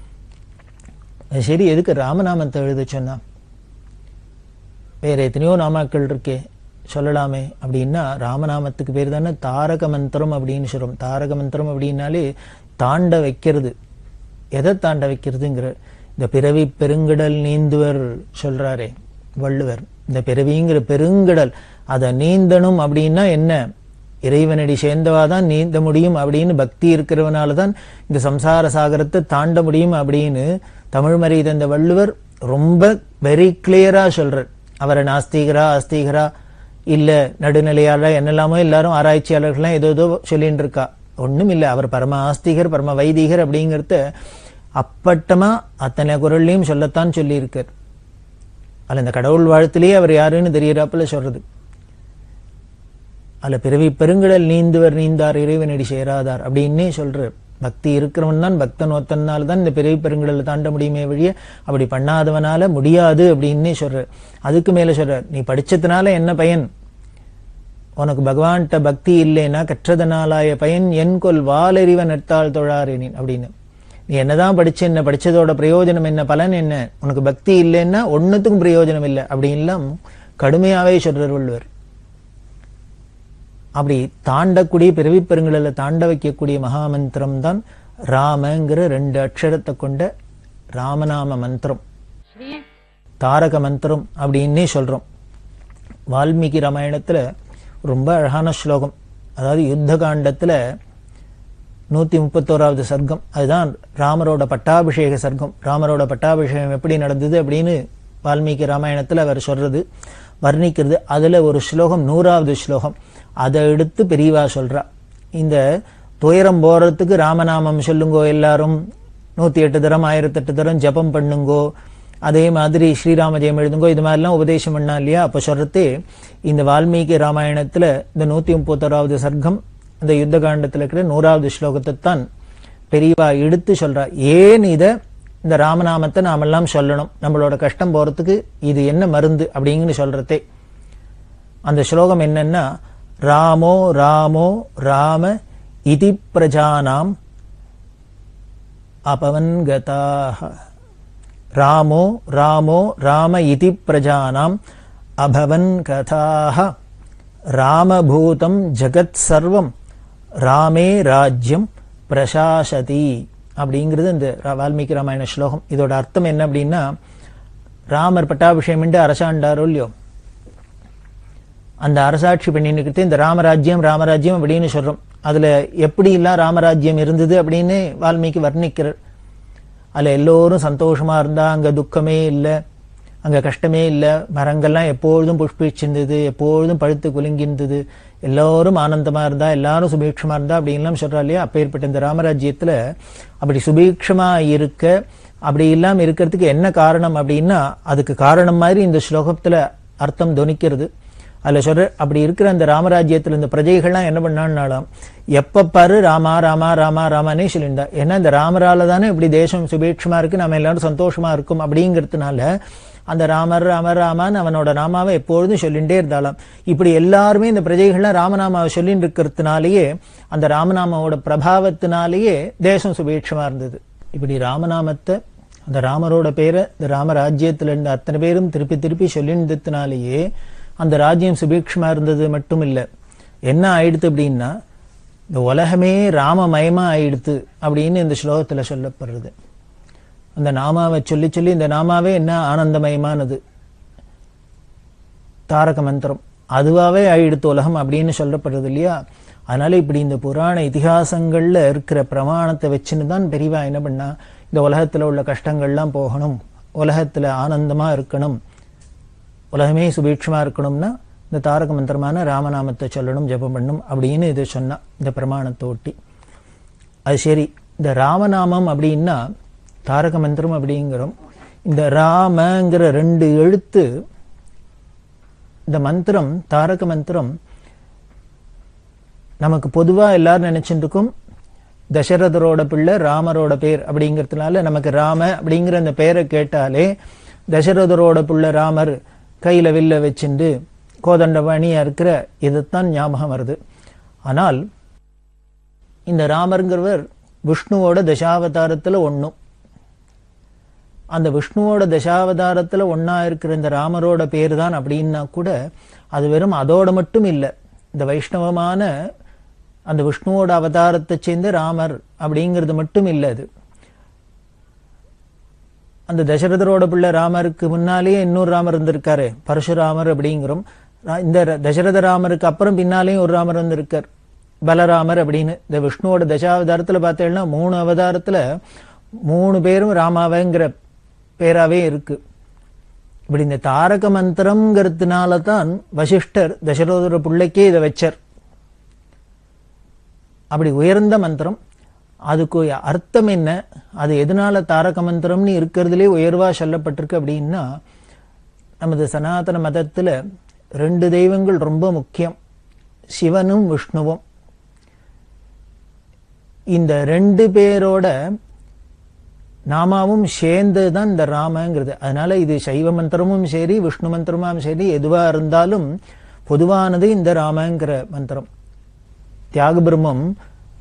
சரி, எதுக்கு ராமநாமத்தை எழுத சொன்னா? வேற எத்தனையோ நாமாக்கள் இருக்கே, சொல்லலாமே அப்படின்னா, ராமநாமத்துக்கு பேர் தானே தாரக மந்திரம் அப்படின்னு சொல்றோம். தாரக மந்திரம் அப்படின்னாலே தாண்ட வைக்கிறது. எதை தாண்ட வைக்கிறதுங்கிற, இந்த பிறவி பெருங்கடல் நீந்துவர் சொல்றாரே வள்ளுவர், இந்த பிறவிங்கிற பெருங்கடல் அதை நீந்தணும் அப்படின்னா என்ன? இறைவனடி சேர்ந்தவாதான் நீந்த முடியும் அப்படின்னு பக்தி இருக்கிறவனாலதான் இந்த சம்சார சாகரத்தை தாண்ட முடியும் அப்படின்னு தமிழ் மறை தந்த வள்ளுவர் ரொம்ப வெரி கிளியரா சொல்றார். அவரை நாஸ்திகரா ஆஸ்திகரா இல்ல நடுநிலையாளா என்னெல்லாமோ எல்லாரும் ஆராய்ச்சியாளர்கள்லாம் ஏதோ சொல்லிட்டு இருக்கா. ஒண்ணும் இல்ல, அவர் பரம ஆஸ்திகர் பரம வைதிகர் அப்படிங்கறத அப்பட்டமா அத்தனை குரல்லையும் சொல்லத்தான் சொல்லி இருக்கார். அதுல இந்த கடவுள் வாழ்த்திலேயே அவர் யாருன்னு தெரியறாப்புல சொல்றது. அதுல பிறவி பெருங்கடல் நீந்துவர் நீந்தார் இறைவனடி சேராதார் அப்படின்னே சொல்றார். பக்தி இருக்கிறவன் தான் பக்தன் ஒத்தனால தான் இந்த பிறவி பெருங்கடலை தாண்ட முடியுமே வழிய அப்படி பண்ணாதவனால முடியாது அப்படின்னே சொல்றார். அதுக்கு மேல சொல்றார், நீ படிச்சதுனால என்ன பயன்? உனக்கு பகவான்கிட்ட பக்தி இல்லைன்னா கற்றதனாலாய பயன் என் கொல் வாலறிவ நெட்டாள் தொழாரேனின் அப்படின்னு. நீ என்னதான் படிச்ச என்ன, படிச்சதோட பிரயோஜனம் என்ன, பலன் என்ன? உனக்கு பக்தி இல்லைன்னா ஒன்னுத்துக்கும் பிரயோஜனம் இல்லை அப்படின்லாம் கடுமையாவே சொல்றார் வள்ளுவர். அப்படி தாண்டக்கூடிய பிறவி பெருங்கடலை தாண்ட வைக்கக்கூடிய மகாமந்திரம் தான் ராமங்கிற 2 அக்ஷரத்தை கொண்ட ராமநாம மந்திரம், தாரக மந்திரம் அப்படின்னே சொல்றோம். வால்மீகி ராமாயணத்துல ரொம்ப அழகான ஸ்லோகம், அதாவது யுத்த காண்டத்துல 131வது சர்க்கம், அதுதான் ராமரோட பட்டாபிஷேக சர்க்கம். ராமரோட பட்டாபிஷேகம் எப்படி நடந்தது அப்படின்னு வால்மீகி ராமாயணத்துல அவர் சொல்றது வர்ணிக்கிறது. அதுல ஒரு ஸ்லோகம் 100வது ஸ்லோகம், அதை எடுத்து பெரியவா சொல்றா. இந்த துயரம் போறதுக்கு ராமநாமம் சொல்லுங்கோ, எல்லாரும் 108 தரம் 1008 தரம் ஜபம் பண்ணுங்கோ, அதே மாதிரி ஸ்ரீராம ஜெயம் எழுதுங்கோ, இது மாதிரிலாம் உபதேசம் பண்ணா இல்லையா? அப்ப சொல்றதே இந்த வால்மீகி ராமாயணத்துல இந்த 131வது சர்க்கம் இந்த யுத்த காண்டத்துல இருக்கிற 100வது ஸ்லோகத்தை தான் பெரியவா எடுத்து சொல்றா. ஏன் இத இந்த ராமநாமத்தை நாமெல்லாம் சொல்லணும், நம்மளோட கஷ்டம் போறதுக்கு இது என்ன மருந்து அப்படிங்கன்னு சொல்றதே. அந்த ஸ்லோகம் என்னன்னா, ராமோ ராமோ ராம இதி பிரஜானாம் அபவன்கதாஹ. ராமோ ராமோ ராம இதி பிரஜானாம் அபவன்கதாஹ. ராமபூதம் ஜகத் சர்வம் ராமே ராஜ்யம் பிரசாசதி அப்படிங்கிறது இந்த வால்மீகி ராமாயண ஸ்லோகம். இதோட அர்த்தம் என்ன அப்படின்னா, ராமர் பட்டாபிஷேகம் அரசாண்டாரோ இல்லையோ, அந்த அரசாட்சி பண்ணிட்டு இந்த ராமராஜ்யம் ராமராஜ்யம் அப்படின்னு சொல்றோம். அதுல எப்படி எல்லாம் ராமராஜ்யம் இருந்தது அப்படின்னு வால்மீகி வர்ணிக்கிறார். அதுல எல்லோரும் சந்தோஷமா இருந்தா, அங்க துக்கமே இல்லை, அங்க கஷ்டமே இல்லை, மரங்கள்லாம் எப்பொழுதும் புஷ்பிச்சிருந்தது, எப்பொழுதும் பழுத்து குலுங்கிருந்தது, எல்லோரும் ஆனந்தமா இருந்தா, எல்லாரும் சுபீட்சமா இருந்தா அப்படின்லாம் சொல்றா இல்லையா? அப்பேற்பட்ட இந்த ராமராஜ்யத்துல அப்படி சுபீட்சமா இருக்க, அப்படி இல்லாம இருக்கிறதுக்கு என்ன காரணம் அப்படின்னா, அதுக்கு காரணம் மாதிரி இந்த ஸ்லோகத்துல அர்த்தம் துணிக்கிறது. அதுல சொல்ற, அப்படி இருக்கிற அந்த ராமராஜ்யத்துல இந்த பிரஜைகள்லாம் என்ன பண்ணான்னாலும் எப்ப பாரு ராமா ராமா ராமா ராமானே சொல்லியிருந்தா. ஏன்னா இந்த ராமரால தானே இப்படி தேசம் சுபீட்சமா இருக்கு, நம்ம எல்லாரும் சந்தோஷமா இருக்கும் அப்படிங்கிறதுனால அந்த ராமர் ராமர் ராமான்னு அவனோட நாமாவை எப்பொழுதும் சொல்லிகிட்டே இருந்தாலாம். இப்படி எல்லாருமே இந்த பிரஜைகள்லாம் ராமநாமாவை சொல்லிட்டு இருக்கிறதுனாலேயே அந்த ராமநாமாவோட பிரபாவத்தினாலேயே தேசம் சுபீட்சமா இருந்தது. இப்படி ராமநாமத்தை, அந்த ராமரோட பேரை இந்த ராமராஜ்யத்துல இருந்த அத்தனை பேரும் திருப்பி திருப்பி சொல்லியிருந்ததுனாலேயே அந்த ராஜ்யம் சுபீட்சமா இருந்தது மட்டும் இல்ல, என்ன ஆயிடுத்து அப்படின்னா இந்த உலகமே ராமமயமா ஆயிடுத்து அப்படின்னு இந்த ஸ்லோகத்துல சொல்லப்படுறது. அந்த நாமாவை சொல்லி சொல்லி இந்த நாமாவே என்ன ஆனந்தமயமானது, தாரக மந்திரம் அதுவாவே ஆயிடுத்து உலகம் அப்படின்னு சொல்லப்படுறது இல்லையா? அதனால இப்படி இந்த புராண இதிகாசங்கள்ல இருக்கிற பிரமாணத்தை வச்சுன்னு தான் பெரியவா என்ன பண்ணா, இந்த உலகத்துல உள்ள கஷ்டங்கள்லாம் போகணும், உலகத்துல ஆனந்தமா இருக்கணும், உலகமே சுபீட்சமா இருக்கணும்னா இந்த தாரக மந்திரமான ராமநாமத்தை சொல்லணும், ஜபம் பண்ணணும் அப்படின்னு இது சொன்னா இந்த பிரமாணத்தை ஒட்டி. அது சரி, இந்த ராமநாமம் அப்படின்னா தாரக மந்திரம் அப்படிங்கிறோம். இந்த ராமங்கிற 2 எழுத்து இந்த மந்திரம், தாரக மந்திரம் நமக்கு பொதுவாக எல்லாரும் நினைச்சுட்டு இருக்கோம் தசரதரோட பிள்ளை ராமரோட பேர் அப்படிங்கிறதுனால நமக்கு ராம அப்படிங்கிற அந்த பேரை கேட்டாலே தசரதரோட பிள்ளை ராமர் கையில வில்ல வச்சுண்டு கோதண்டபாணியா இருக்கிற இதுதான் ஞாபகம் வருது. ஆனால் இந்த ராமருங்கிறவர் விஷ்ணுவோட தசாவதாரத்துல ஒண்ணும். அந்த விஷ்ணுவோட தசாவதாரத்துல ஒன்னா இருக்கிற இந்த ராமரோட பேர் தான் அப்படின்னா கூட அது வெறும் அதோட மட்டும் இல்லை. இந்த வைஷ்ணவமான அந்த விஷ்ணுவோட அவதாரத்தை சேர்ந்த ராமர் அப்படிங்கிறது மட்டும் இல்லை. அது அந்த தசரதரோட பிள்ளை ராமருக்கு முன்னாலேயே இன்னொரு ராமர் இருந்திருக்காரு, பரசுராமர் அப்படிங்கிறோம். இந்த தசரத ராமருக்கு அப்புறம் பின்னாலேயும் ஒரு ராமர் வந்திருக்கார், பலராமர் அப்படின்னு. இந்த விஷ்ணுவோட தசாவதாரத்துல பார்த்தேன்னா 3 அவதாரத்துல 3 பேரும் ராமாவங்கிற பேராவே இருக்கு. இப்படி இந்த தாரக மந்திரம்ங்கிறதுனால தான் வசிஷ்டர் தசரதரோட பிள்ளைக்கே இதை வச்சார். அப்படி உயர்ந்த மந்திரம், அதுக்கு அர்த்தம் என்ன, அது எதனால தாரக மந்திரம்னு இருக்கிறதுலே உயர்வா சொல்லப்பட்டிருக்கு அப்படின்னா, நமது சனாதன மதத்துல 2 தெய்வங்கள் ரொம்ப முக்கியம், சிவனும் விஷ்ணுவும். இந்த 2 பேரோட நாமாவும் சேர்ந்துதான் இந்த ராமங்கிறது. அதனால இது சைவ மந்திரமும் சரி விஷ்ணு மந்திரமும் சரி எதுவா இருந்தாலும் பொதுவானது இந்த ராமங்கிற மந்திரம். தியாக பிரம்மம்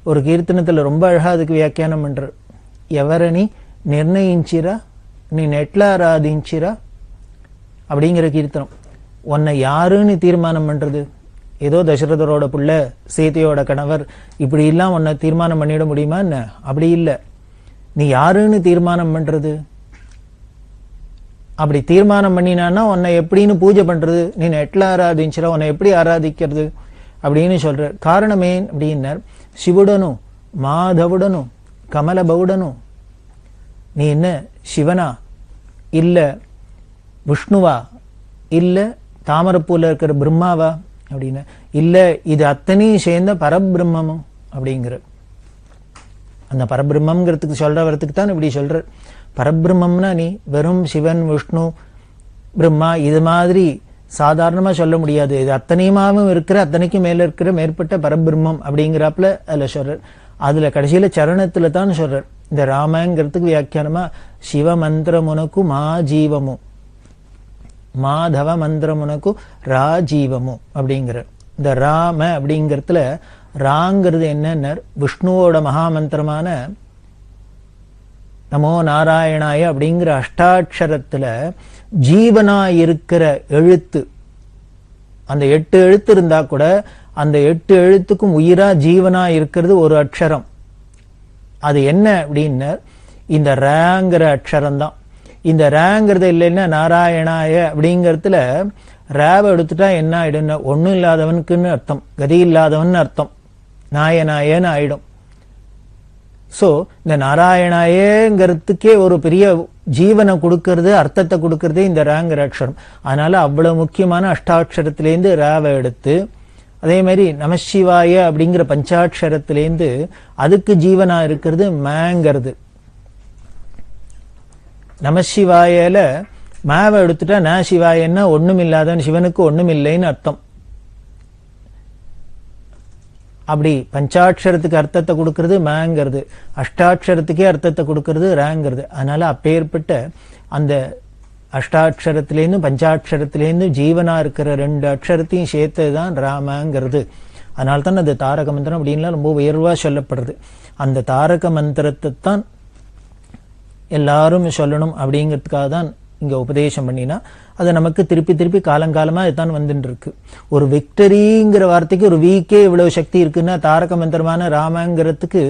ஒரு கீர்த்தனத்துல ரொம்ப அழகா அதுக்கு வியாக்கியானம் பண்ற. எவரணி நிர்ணயிச்சிரா நீ நெட்ல ஆராதிச்சிரா அப்படிங்கிற கீர்த்தனம். உன்னை யாருன்னு தீர்மானம் பண்றது? ஏதோ தசரதரோட புள்ள சீதையோட கணவர் இப்படி எல்லாம் உன்னை தீர்மானம் பண்ணிட முடியுமா என்ன? அப்படி இல்லை. நீ யாருன்னு தீர்மானம் பண்றது? அப்படி தீர்மானம் பண்ணினான்னா உன்னை எப்படின்னு பூஜை பண்றது? நீ நெட்ல ஆராதிச்சிரா உன்னை எப்படி ஆராதிக்கிறது அப்படின்னு சொல்ற. காரணமே அப்படின்னார், சிவுடனும் மாதவுடனும் கமலபவுடனும் நீ என்ன சிவனா இல்ல விஷ்ணுவா இல்ல தாமரப்பூல இருக்கிற பிரம்மாவா அப்படின்னு இல்ல, இது அத்தனையும் சேர்ந்த பரபிரம்மமும் அப்படிங்கிற. அந்த பரபிரம்மங்கிறதுக்கு சொல்றவரத்துக்கு தான் இப்படி சொல்ற. பரபிரம்மம்னா நீ வெறும் சிவன் விஷ்ணு பிரம்மா இது மாதிரி சாதாரணமா சொல்ல முடியாது. இது அத்தனையுமாவும் இருக்கிற அத்தனைக்கும் மேல இருக்கிற மேற்பட்ட பரபிரம்மம் அப்படிங்கிறாப்புல அதுல சொல்றார். அதுல கடைசியில சரணத்துல தான் சொல்றார். இந்த ராமங்கிறதுக்கு வியாக்கியானமா சிவ மந்திரமுனக்கு மாஜீவமும் மாதவ மந்திரமுனக்கு ராஜீவமும் அப்படிங்கிற. இந்த ராம அப்படிங்கிறதுல ராங்கிறது என்னன்னா விஷ்ணுவோட மகாமந்திரமான நமோ நாராயணாய அப்படிங்கிற அஷ்டாட்சரத்துல ஜீவனா இருக்கிற எழுத்து. அந்த 8 எழுத்து இருந்தா கூட அந்த 8 எழுத்துக்கும் உயிரா ஜீவனா இருக்கிறது ஒரு அக்ஷரம். அது என்ன அப்படின்னா இந்த ரேங்கிற அக்ஷரம் தான். இந்த ரேங்கிறது இல்லைன்னா நாராயணாய அப்படிங்கிறதுல ரேவை எடுத்துட்டா என்ன ஆயிடும்னா ஒன்னும் இல்லாதவனுக்குன்னு அர்த்தம், கதி இல்லாதவன் அர்த்தம், நாயனாயன்னு ஆயிடும். சோ இந்த நாராயணாயங்கிறதுக்கே ஒரு பெரிய ஜீவனை கொடுக்கறது அர்த்தத்தை கொடுக்கறது இந்த ராங்கிற அக்ஷரம். அதனால அவ்வளவு முக்கியமான அஷ்டாட்சரத்திலேருந்து ராவை எடுத்து அதே மாதிரி நமசிவாய அப்படிங்கிற பஞ்சாட்சரத்திலேருந்து அதுக்கு ஜீவனா இருக்கிறது மேங்கிறது. நமசிவாயில மாவை எடுத்துட்டா ந சிவாயன்னா ஒண்ணும் இல்லாதவன், சிவனுக்கு ஒண்ணும் இல்லைன்னு அர்த்தம். அப்படி பஞ்சாட்சரத்துக்கு அர்த்தத்தை கொடுக்கறது மேங்கிறது, அஷ்டாட்சரத்துக்கே அர்த்தத்தை கொடுக்கறது ராங்கிறது. அதனால அப்பேற்பட்ட அந்த அஷ்டாட்சரத்திலேருந்து பஞ்சாட்சரத்திலேருந்து ஜீவனா இருக்கிற 2 அக்ஷரத்தையும் சேர்த்ததுதான் ராமங்கிறது. அதனால தான் அந்த தாரக மந்திரம் அப்படின்லாம் ரொம்ப உயர்வா சொல்லப்படுறது. அந்த தாரக மந்திரத்தை தான் எல்லாரும் சொல்லணும் அப்படிங்கிறதுக்காக தான் இங்க உபதேசம் பண்ணினா அது நமக்கு திருப்பி திருப்பி காலங்காலமா இதுதான் வந்துட்டு இருக்கு. ஒரு விக்டரிங்கிற வார்த்தைக்கு ஒரு வீக்கே இவ்வளவு சக்தி இருக்குன்னா தாரக மந்திரமான ராமங்கிறதுக்கு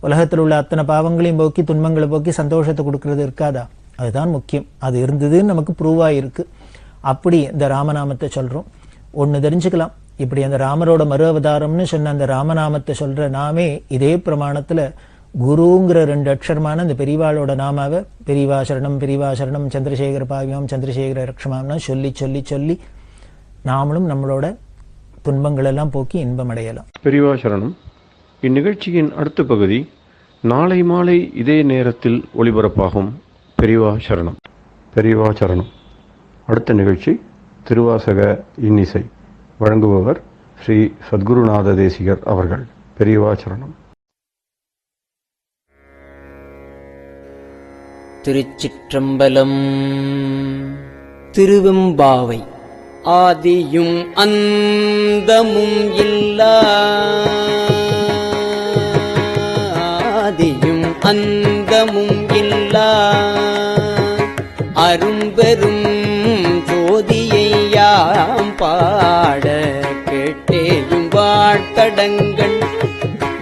உலகத்தில் உள்ள அத்தனை பாவங்களையும் போக்கி துன்பங்களை போக்கி சந்தோஷத்தை கொடுக்கறது இருக்காதா? அதுதான் முக்கியம். அது இருந்ததுன்னு நமக்கு ப்ரூவ் ஆயிருக்கு. அப்படி இந்த ராமநாமத்தை சொல்றோம். ஒன்னு தெரிஞ்சுக்கலாம், இப்படி அந்த ராமரோட மறு அவதாரம்னு சொன்ன அந்த ராமநாமத்தை சொல்ற நாமே இதே பிரமாணத்துல குருங்கிற 2 அக்ஷரமான இந்த பெரியவாளோட நாமாவை பெரியவா சரணம் சந்திரசேகர பாவியம் சந்திரசேகர ரக்ஷமாம்னா சொல்லி சொல்லி சொல்லி நாமளும் நம்மளோட துன்பங்கள் எல்லாம் போக்கி இன்பம் அடையலாம். பெரியவா சரணம். இந்நிகழ்ச்சியின் அடுத்த பகுதி நாளை மாலை இதே நேரத்தில் ஒளிபரப்பாகும். பெரியவா சரணம். பெரியவா சரணம். அடுத்த நிகழ்ச்சி திருவாசக இன்னிசை. வழங்குபவர் ஸ்ரீ சத்குருநாத தேசிகர் அவர்கள். பெரியவாச்சரணம். திருச்சிற்றம்பலம். திருவெம்பாவை. ஆதியும் அந்தமும் இல்லா, ஆதியும் அந்தமும் இல்லா அரும்பெரும் ஜோதியை யாம் பாட கேட்டேயும் வாழ்த்தடங்கள்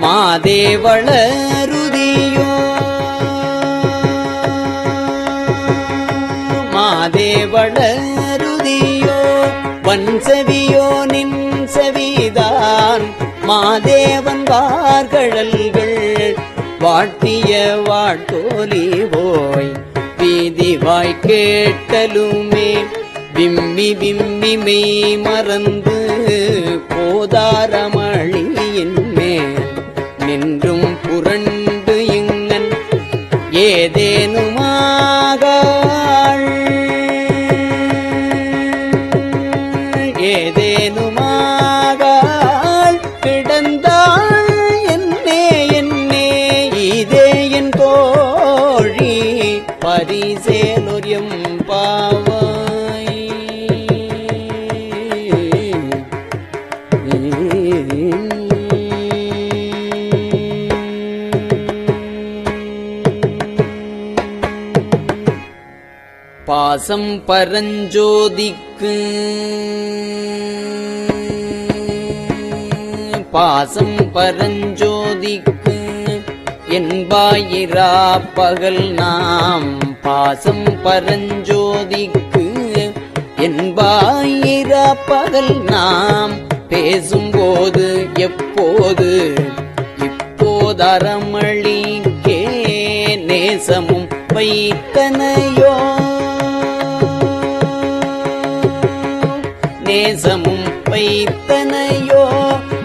மாதேவளருதியோ, மாதேவளருதியோ வன்செவியோ நின் செவிதான் மாதேவன் வார்கழல்கள் வாட்டிய வாட்டோலி போய் வீதிவாய் கேட்டலுமே விம்மி விம்மி மெய் மறந்து போதாரமளியின் மேல் நின்றும் புரண்டு இங்கன் ஏதேனுமாகாள், ஏதேனுமாகாள் கிடந்தாள் என்னே என்னே இதே என் தோழி பரிசேலொரியம் பாவாய். பாசம் பரஞ்சோதிக்கு, பாசம் பரஞ்சோதிக்கு என்பாயிரா பகல் நாம், பாசம் பரஞ்சோதிக்கு என்பாயிரா பகல் நாம் பேசும்போது எப்போது இப்போதரமளிக்கே நேசமும் வைத்தனையோ, நேசமும் வைத்தனையோ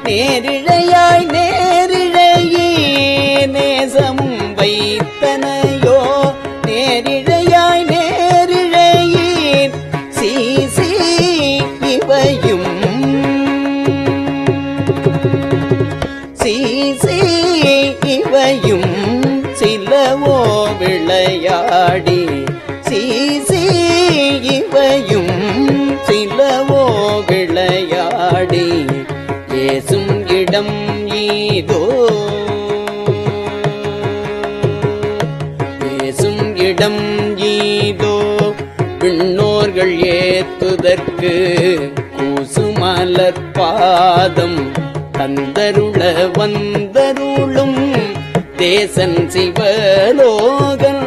நேரிழையாய் நேரிழையே, நேசமும் வைத்தனையோ நேரிழையாய் நேரிழையே சீசி இவையும், சீசி இவையும் சிலவோ விளையாடி, சீசி இவையும் சிலவோ விளையாடி ஏசும் இடம் ஈதோ, ஏசும் இடம் ஈதோ விண்ணோர்கள் ஏத்துதற்கு கூசுமலர் பாதம் தந்தருள வந்தருளும் தேசன் சிவலோகன்,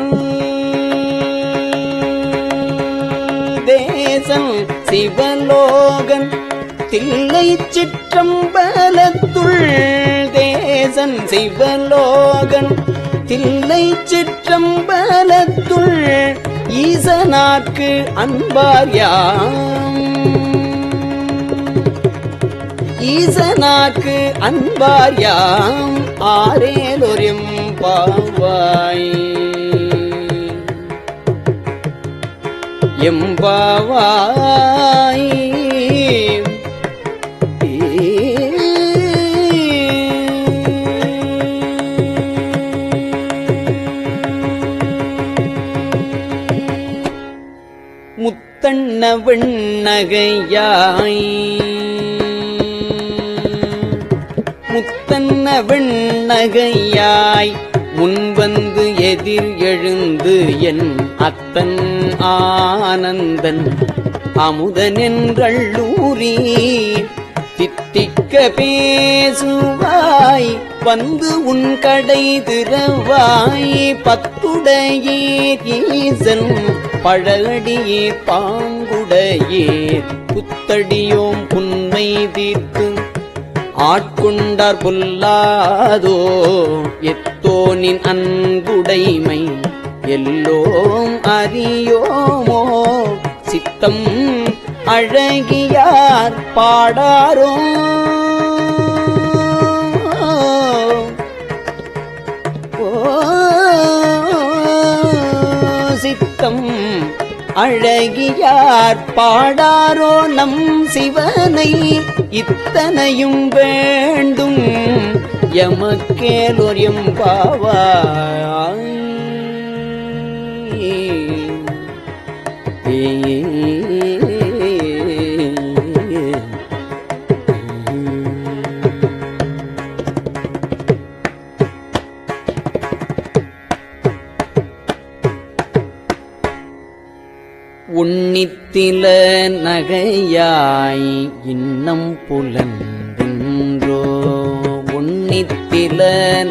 தேசன் சிவலோகன் தில்லை சிற்றம்பலத்துள், தேசன் சிவலோகன் தில்லை சிற்றம்பலத்துள் ஈசனார்க்கு அன்பார் யாம், ஈசனார்க்கு அன்பார் யாம் ஆரேலொரும் பாவாய். எம்பாவாய். முத்தண்ண வெண்ணகையாய், முத்தன்ன வெண்ணகையாய் முன்வந்து எதிர் எழுந்து என் அத்தன் ஆனந்தன் அமுதனென்றள்ளூரி தித்திக்க பேசுவாய் வந்து உன் கடை திறவாய் பத்துடையீர் ஈசன் பழடியீர் பாங்குடையீர் புத்தடியோம் புன்மை தீர்த்து ஆட்கொண்டார் பொல்லாதோ எத்தோனின் அன்புடைமை எல்லோம் அறியோமோ சித்தம் அழகியார் பாடாரோ சித்தம் அழகியார் பாடாரோ நம் சிவனை இத்தனையும் வேண்டும் எமக்கேலோர் எம்பாவாய். உன்னித்தில நகையாய் இன்னம் புலந்தின்றோ. உன்னித்தில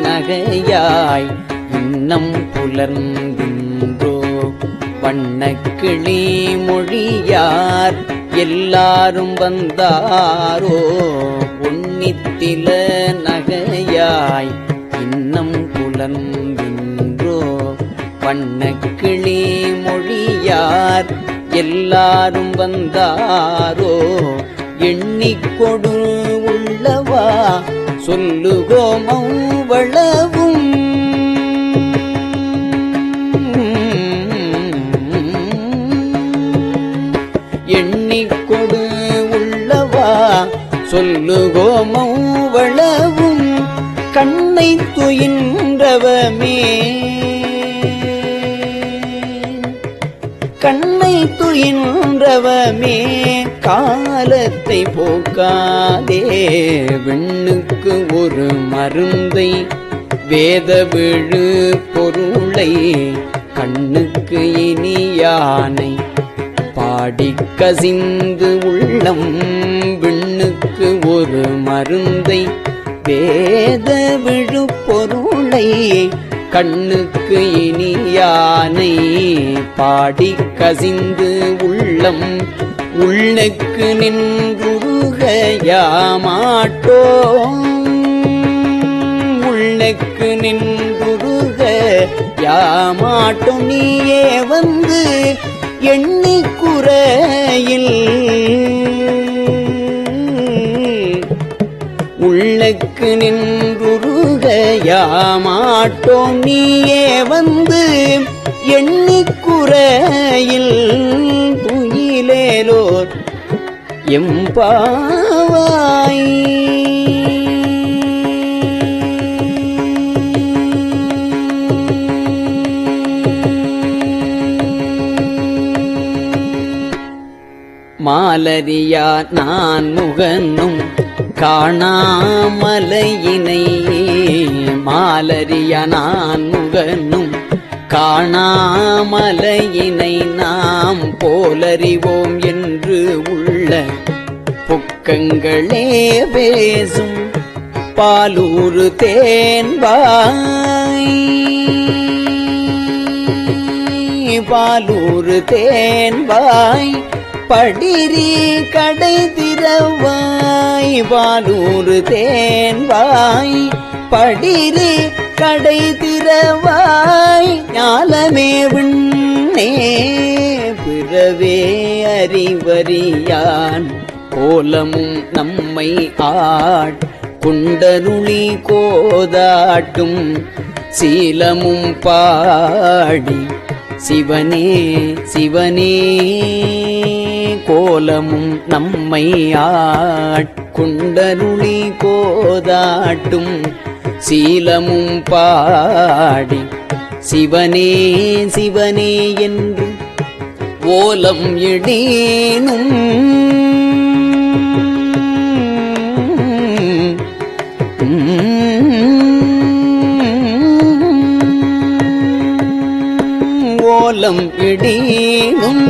நகையாய் இன்னம் புலர்ந்தின்றோ. வண்ணக்கிளி மொழியார் எல்லாரும் வந்தாரோ. உன்னித்தில நகையாய் இன்னம் புலர்ந்தின்றோ. வண்ணக்கிளி மொழியார் எல்லாரும் வந்தாரோ. எண்ணிக்கொடு உள்ளவா சொல்லுகோம் அவ்வளவும். எண்ணிக்கொடு உள்ளவா சொல்லுகோம் அவ்வளவும். கண்ணை துயின்றவமே கண்ணை துயின்றவமே காலத்தை போக்காதே. விண்ணுக்கு ஒரு மருந்தை வேத விழு பொருளை கண்ணுக்கு இனியானை பாடிக் கசிந்து உள்ளம். விண்ணுக்கு ஒரு மருந்தை வேத விழு பொருளை கண்ணுக்கு இனியானை பாடிக் கசிந்து உள்ளம். உள்ளுக்கு நின்றுருக யாமாட்டோம். உள்ளுக்கு நின்றுருக யாமாட்டோம். நீயே வந்து எண்ணிக்குறையில் உள்ளுக்கு நின்றுருக யாமாட்டோம். நீயே வந்து எண்ணிக்குறையில் துயிலேலோர் எம்பாவாய். மாலரியா நான் முகனும் காணாமலையினை. மாலரியா நான் முகனும் காணாமலையினை நாம் போலறிவோம் என்று உள்ள புக்கங்களே பேசும் பாலூரு தேன்வாய். பாலூரு தேன்வாய் படிரி கடை திறவாய். பாலூரு தேன்வாய் படிரி கடை திறவாய். ஞாலமே விண்ணே பிறவே அறிவறியான் கோலமும் நம்மை குண்டருளி கோதாட்டும் சீலமும் பாடி சிவனே சிவனே கோலமும் நம்மை குண்டருளி கோதாட்டும் சீலமும் பாடி சிவனே சிவனே என்று ஓலம் எடேனும் ஓலம் எடேனும்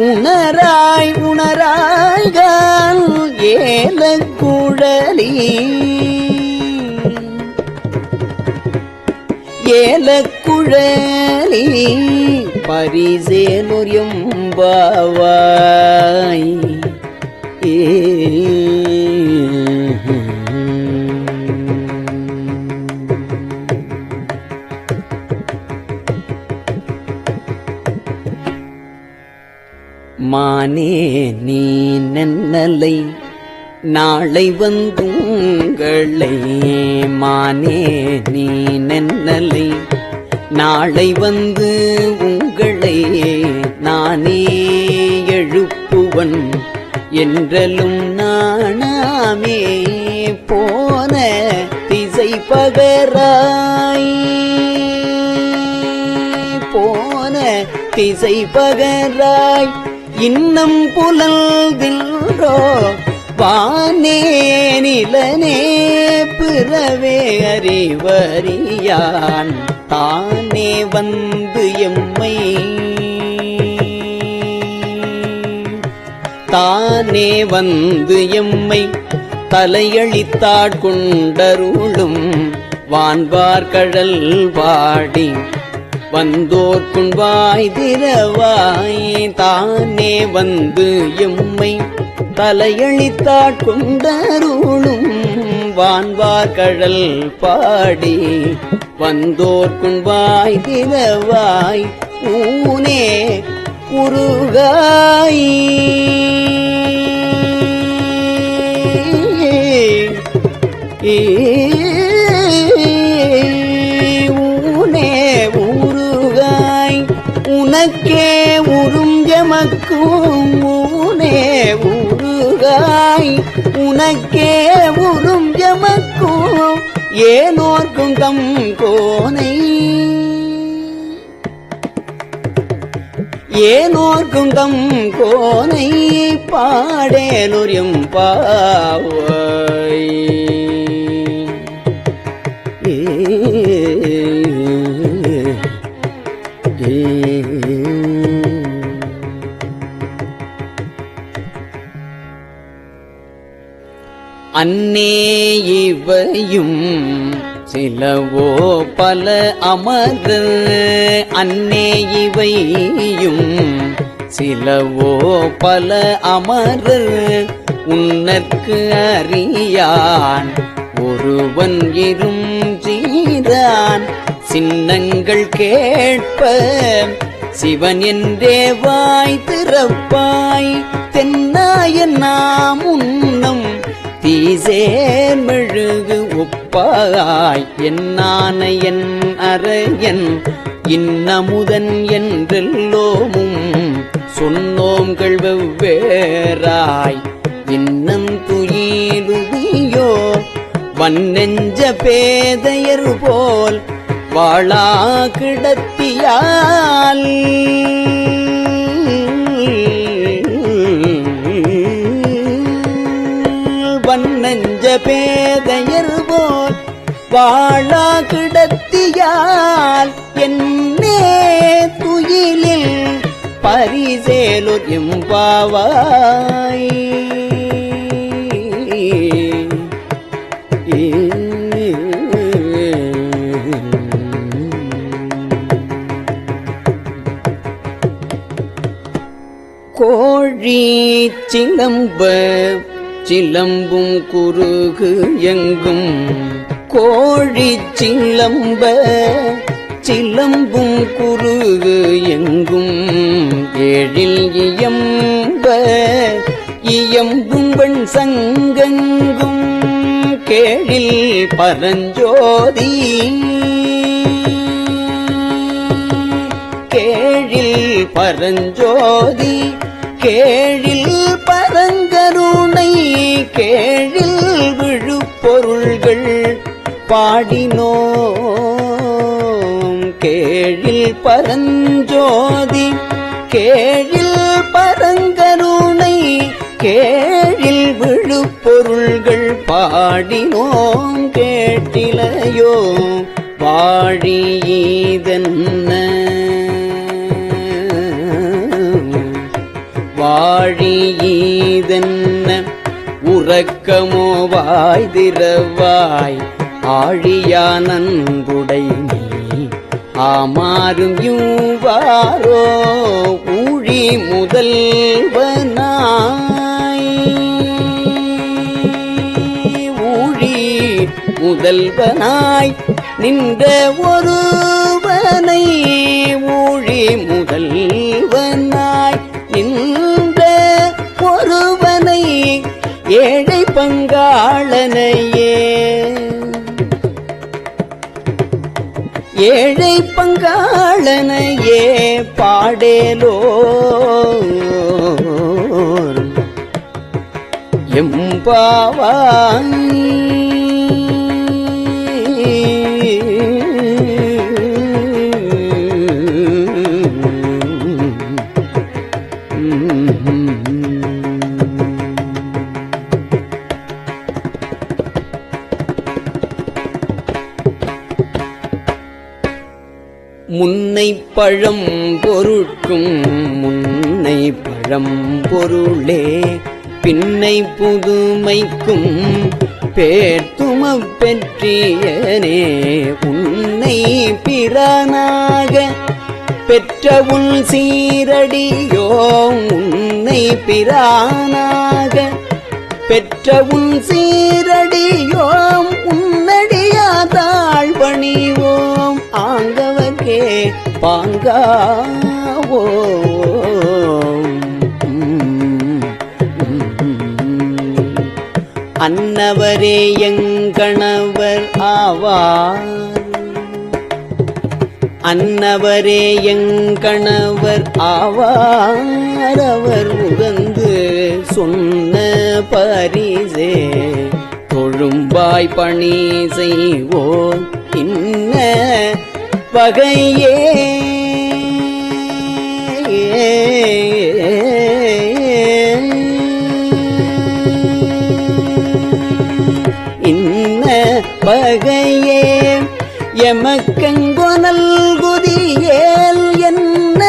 உணராய் உணராய்கால் ஏலக்குழலி ஏலக்குழலி பரிசேலோர் எம்பாவாய். மானே நீ நன்னலை நாளை வந்துங்களை. மானே நீ நன்னலை நாளை வந்து உங்களை நான் என்றலும் நாணாமே போன திசை பகராய் போன திசை பகராய் இன்னம் புலல்தில்ரோ வானே நிலனே பிறவே அறிவறியான் தானே வந்து எம்மை தானே வந்து எம்மை தலையளித்தாட்கொண்டருளும் வான்பார்கழல் பாடி வந்தோர்க்குன் வாய் திறவாய் தானே வந்து எம்மை தலையளித்தாட்கொண்டருளும் வான்பார்கழல் பாடி வந்தோர்க்குன் வாய் திறவாய் ஊனே உருகாய் ஊனே உருகாய் உனக்கே உறும் எமக்கும் ஊனே உருகாய் உனக்கே உறும் எமக்கும் ஏனோர்க்கும் தம் கோனை ஏனோர்க்கும் தம் கோனை பாடேனுரியும் பாவை அன்னே இவையும் சிலவோ பல அமரர் அன்னே இவையும் சிலவோ பல அமரர் உன்னற்கு அறியான் ஒருவன் இரும் சீரான் சின்னங்கள் கேட்ப சிவன் என்றே வாய் திறப்பாய் தென்னாய நாம் உன்னம் தீசேர் மெழுகு ஒப்பாய் என்னான என் அறையன் இன்னமுதன் என்றெல்லோமும் சொன்னோங்கள் வெவ்வேறாய் இன்னம் துயிலுதியோ வன்னெஞ்ச பேதையர் போல் வாழா கிடத்தியால் வன்னெஞ்ச பேதையர் போல் வாழா கிடத்தியால் என்னே துயிலில் பரிசேலோர் எம்பாவாய் கோழி சிலம்ப சிலம்பும் குறுகு எங்கும் கோழி சிலம்ப சிலம்பும் குறுகு எங்கும் ஏழில் இயம்ப இயம்பும் வெண் சங்கெங்கும் கேழில் பரஞ்சோதி கேழில் பரஞ்சோதி கேழில் பரங்கருணை கேழில் விழுப்பொருள்கள் பாடினோம் கேழில் பரஞ்சோதி கேழில் பரங்கருணை கேழில் விழுப்பொருள்கள் பாடினோம் கேட்டிலையோ வாழியீதென்ன வாழியீதென்ன உறக்கமோ வாய் திறவாய் ஆழியானன்புடை நீ ஆமாறும் யூவாரோ ஊழி முதல்வனாய் ஊழி முதல்வனாய் நின்ற ஒருவனை ஊழி முதல்வனாய் நின்ற ஒருவனை ஏழை பங்காளனையே ஏழை பங்காளனையே பாடேலோ எம்பாவாய். முன்னை பழம் பொருட்கும் முன்னை பழம் பொருளே பின்னை புதுமைக்கும் பேர்த்துமப் பெற்றியனே உன்னை பிறனாக பெற்ற உன் சீரடியோ உன்னை பிரானாக பெற்ற உன் சீரடியோம் உன்னடியாதாள் பணிவோம் ஆங்கவர்க்கே பாங்காவோ. அன்னவரே எங்கணவர் ஆவார் அன்னவரே எங்கணவர் ஆவார் அவர் உகந்து சொன்ன பரிசே தொழும்பாய் பணி செய்வோம் இன்ன வகையே. இன்ன வகையே எமக்கெங்கொனல் குதியேல் என்ன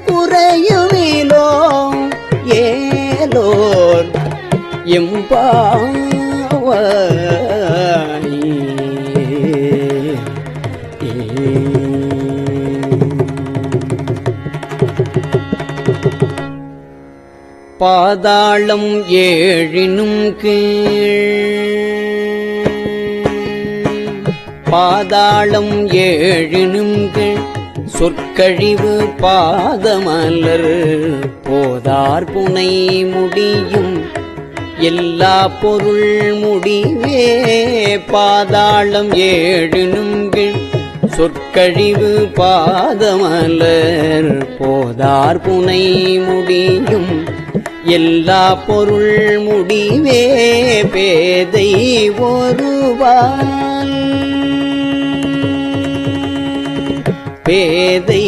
குறையுமிலோ ஏலோர் எம்பாவாய். பாதாளம் ஏழினும் கீழ் பாதாளம் ஏழினும் கீழ் சொற்கழிவு பாதமலர் போதார் புனை முடியும் எல்லா பொருள் முடிவே பாதாளம் ஏழினும் கீழ் சொற்கழிவு பாதமலர் போதார் புனை முடியும் எல்லா பொருள் முடிவே பேதை ஒருவால் பேதை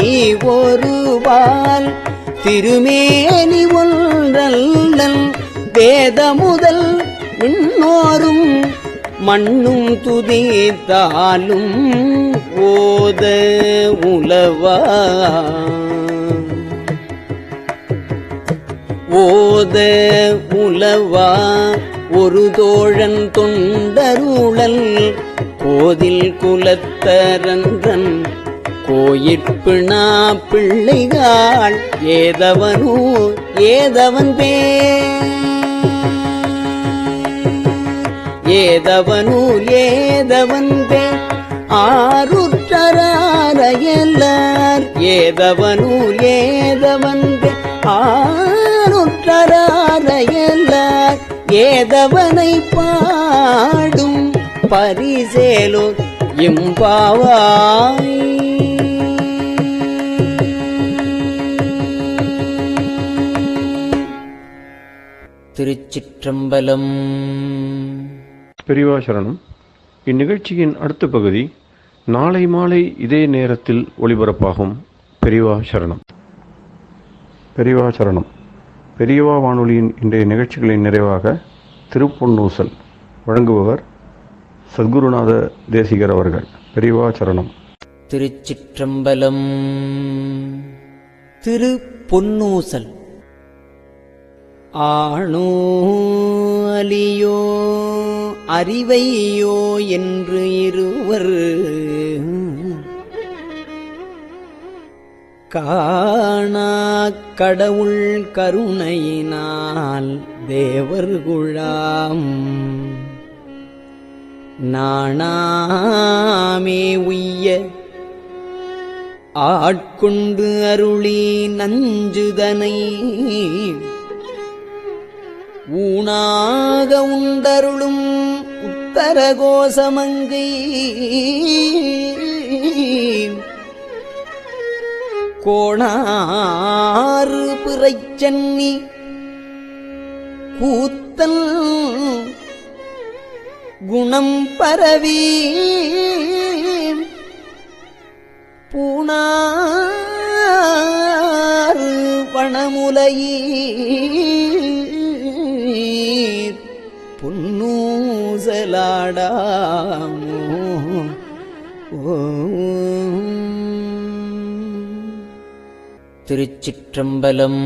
ஒருவால் திருமேனி ஒன்றல் வேத முதல் விண்ணோரும் மண்ணும் துதித்தாலும் ஓத உலவா ஓத உலவா ஒரு தோழன் தொண்டருளல் கோதில் குலத்தரன்றன் கோயிற்பிணா பிள்ளைகாள் ஏதவனூர் ஏதவன் ஏதவனூர் ஏதவன் ஆருற்றராரையல்லார் ஏதவனூர் ஏதவன் ஆருற்றராரையல்லார் ஏதவனை பாடும் பரிசேலோ எம்பாவாய். திருச்சிற்றம்பலம். பெரியவா சரணம். இந்நிகழ்ச்சியின் அடுத்த பகுதி நாளை மாலை இதே நேரத்தில் ஒளிபரப்பாகும். பெரியவா சரணம். பெரியவா சரணம். பெரியவா வானொலியின் இன்றைய நிகழ்ச்சிகளின் நிறைவாக திருப்பொன்னூசல் வழங்குபவர் சத்குருநாத தேசிகர் அவர்கள். பெரியவா சரணம். திருச்சிற்றம்பலம். திருப்பொன்னூசல். ஆணோ அலியோ அறிவையோ என்று இருவர் காணா கடவுள் கருணையினால் தேவர்குழாம் நாணாமே உய்ய ஆட்கொண்டு அருளி நஞ்சுதனை ஊனாக உண்டருளும் உத்தரகோசமங்கை கோணாறு பிறைச்சன்னி கூத்த தன் குணம் பரவி பூணாறு வனமுலையீர் புன்னூசலாடாமோ. திருச்சிற்றம்பலம்.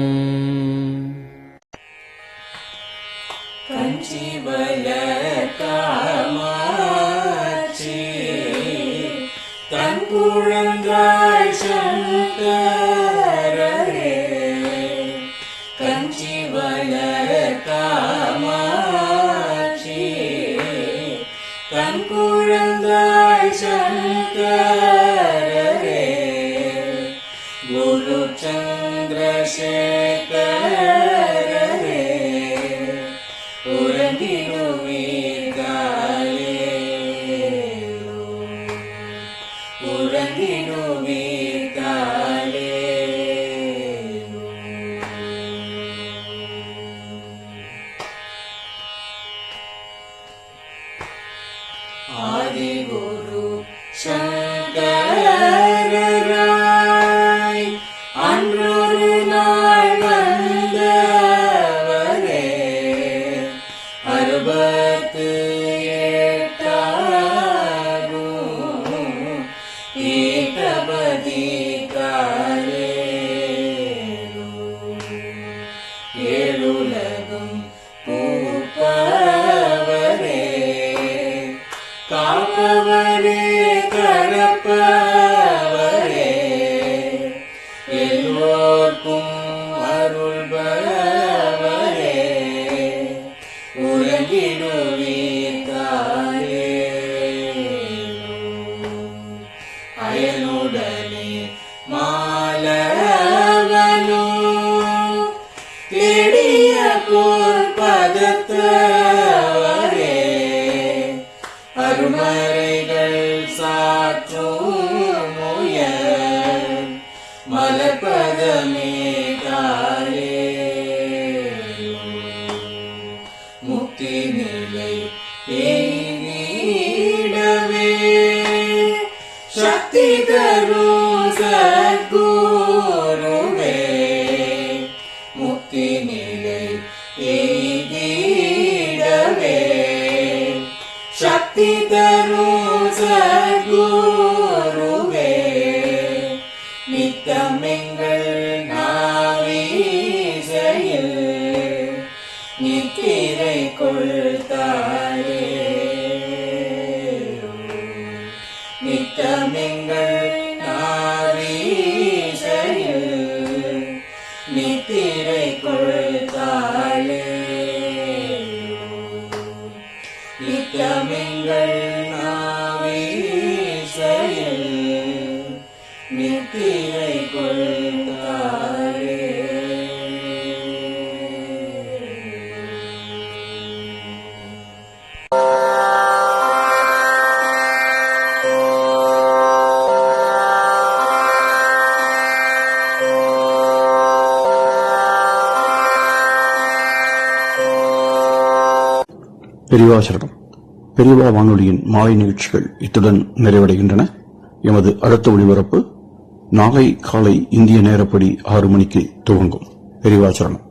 பெரியவாசரணம். பெரியவா வானொலியின் மாலை நிகழ்ச்சிகள் இத்துடன் நிறைவடைகின்றன. எமது அடுத்த ஒளிபரப்பு நாளை காலை இந்திய நேரப்படி 6 மணிக்கு துவங்கும். பெரியவாசரணம்.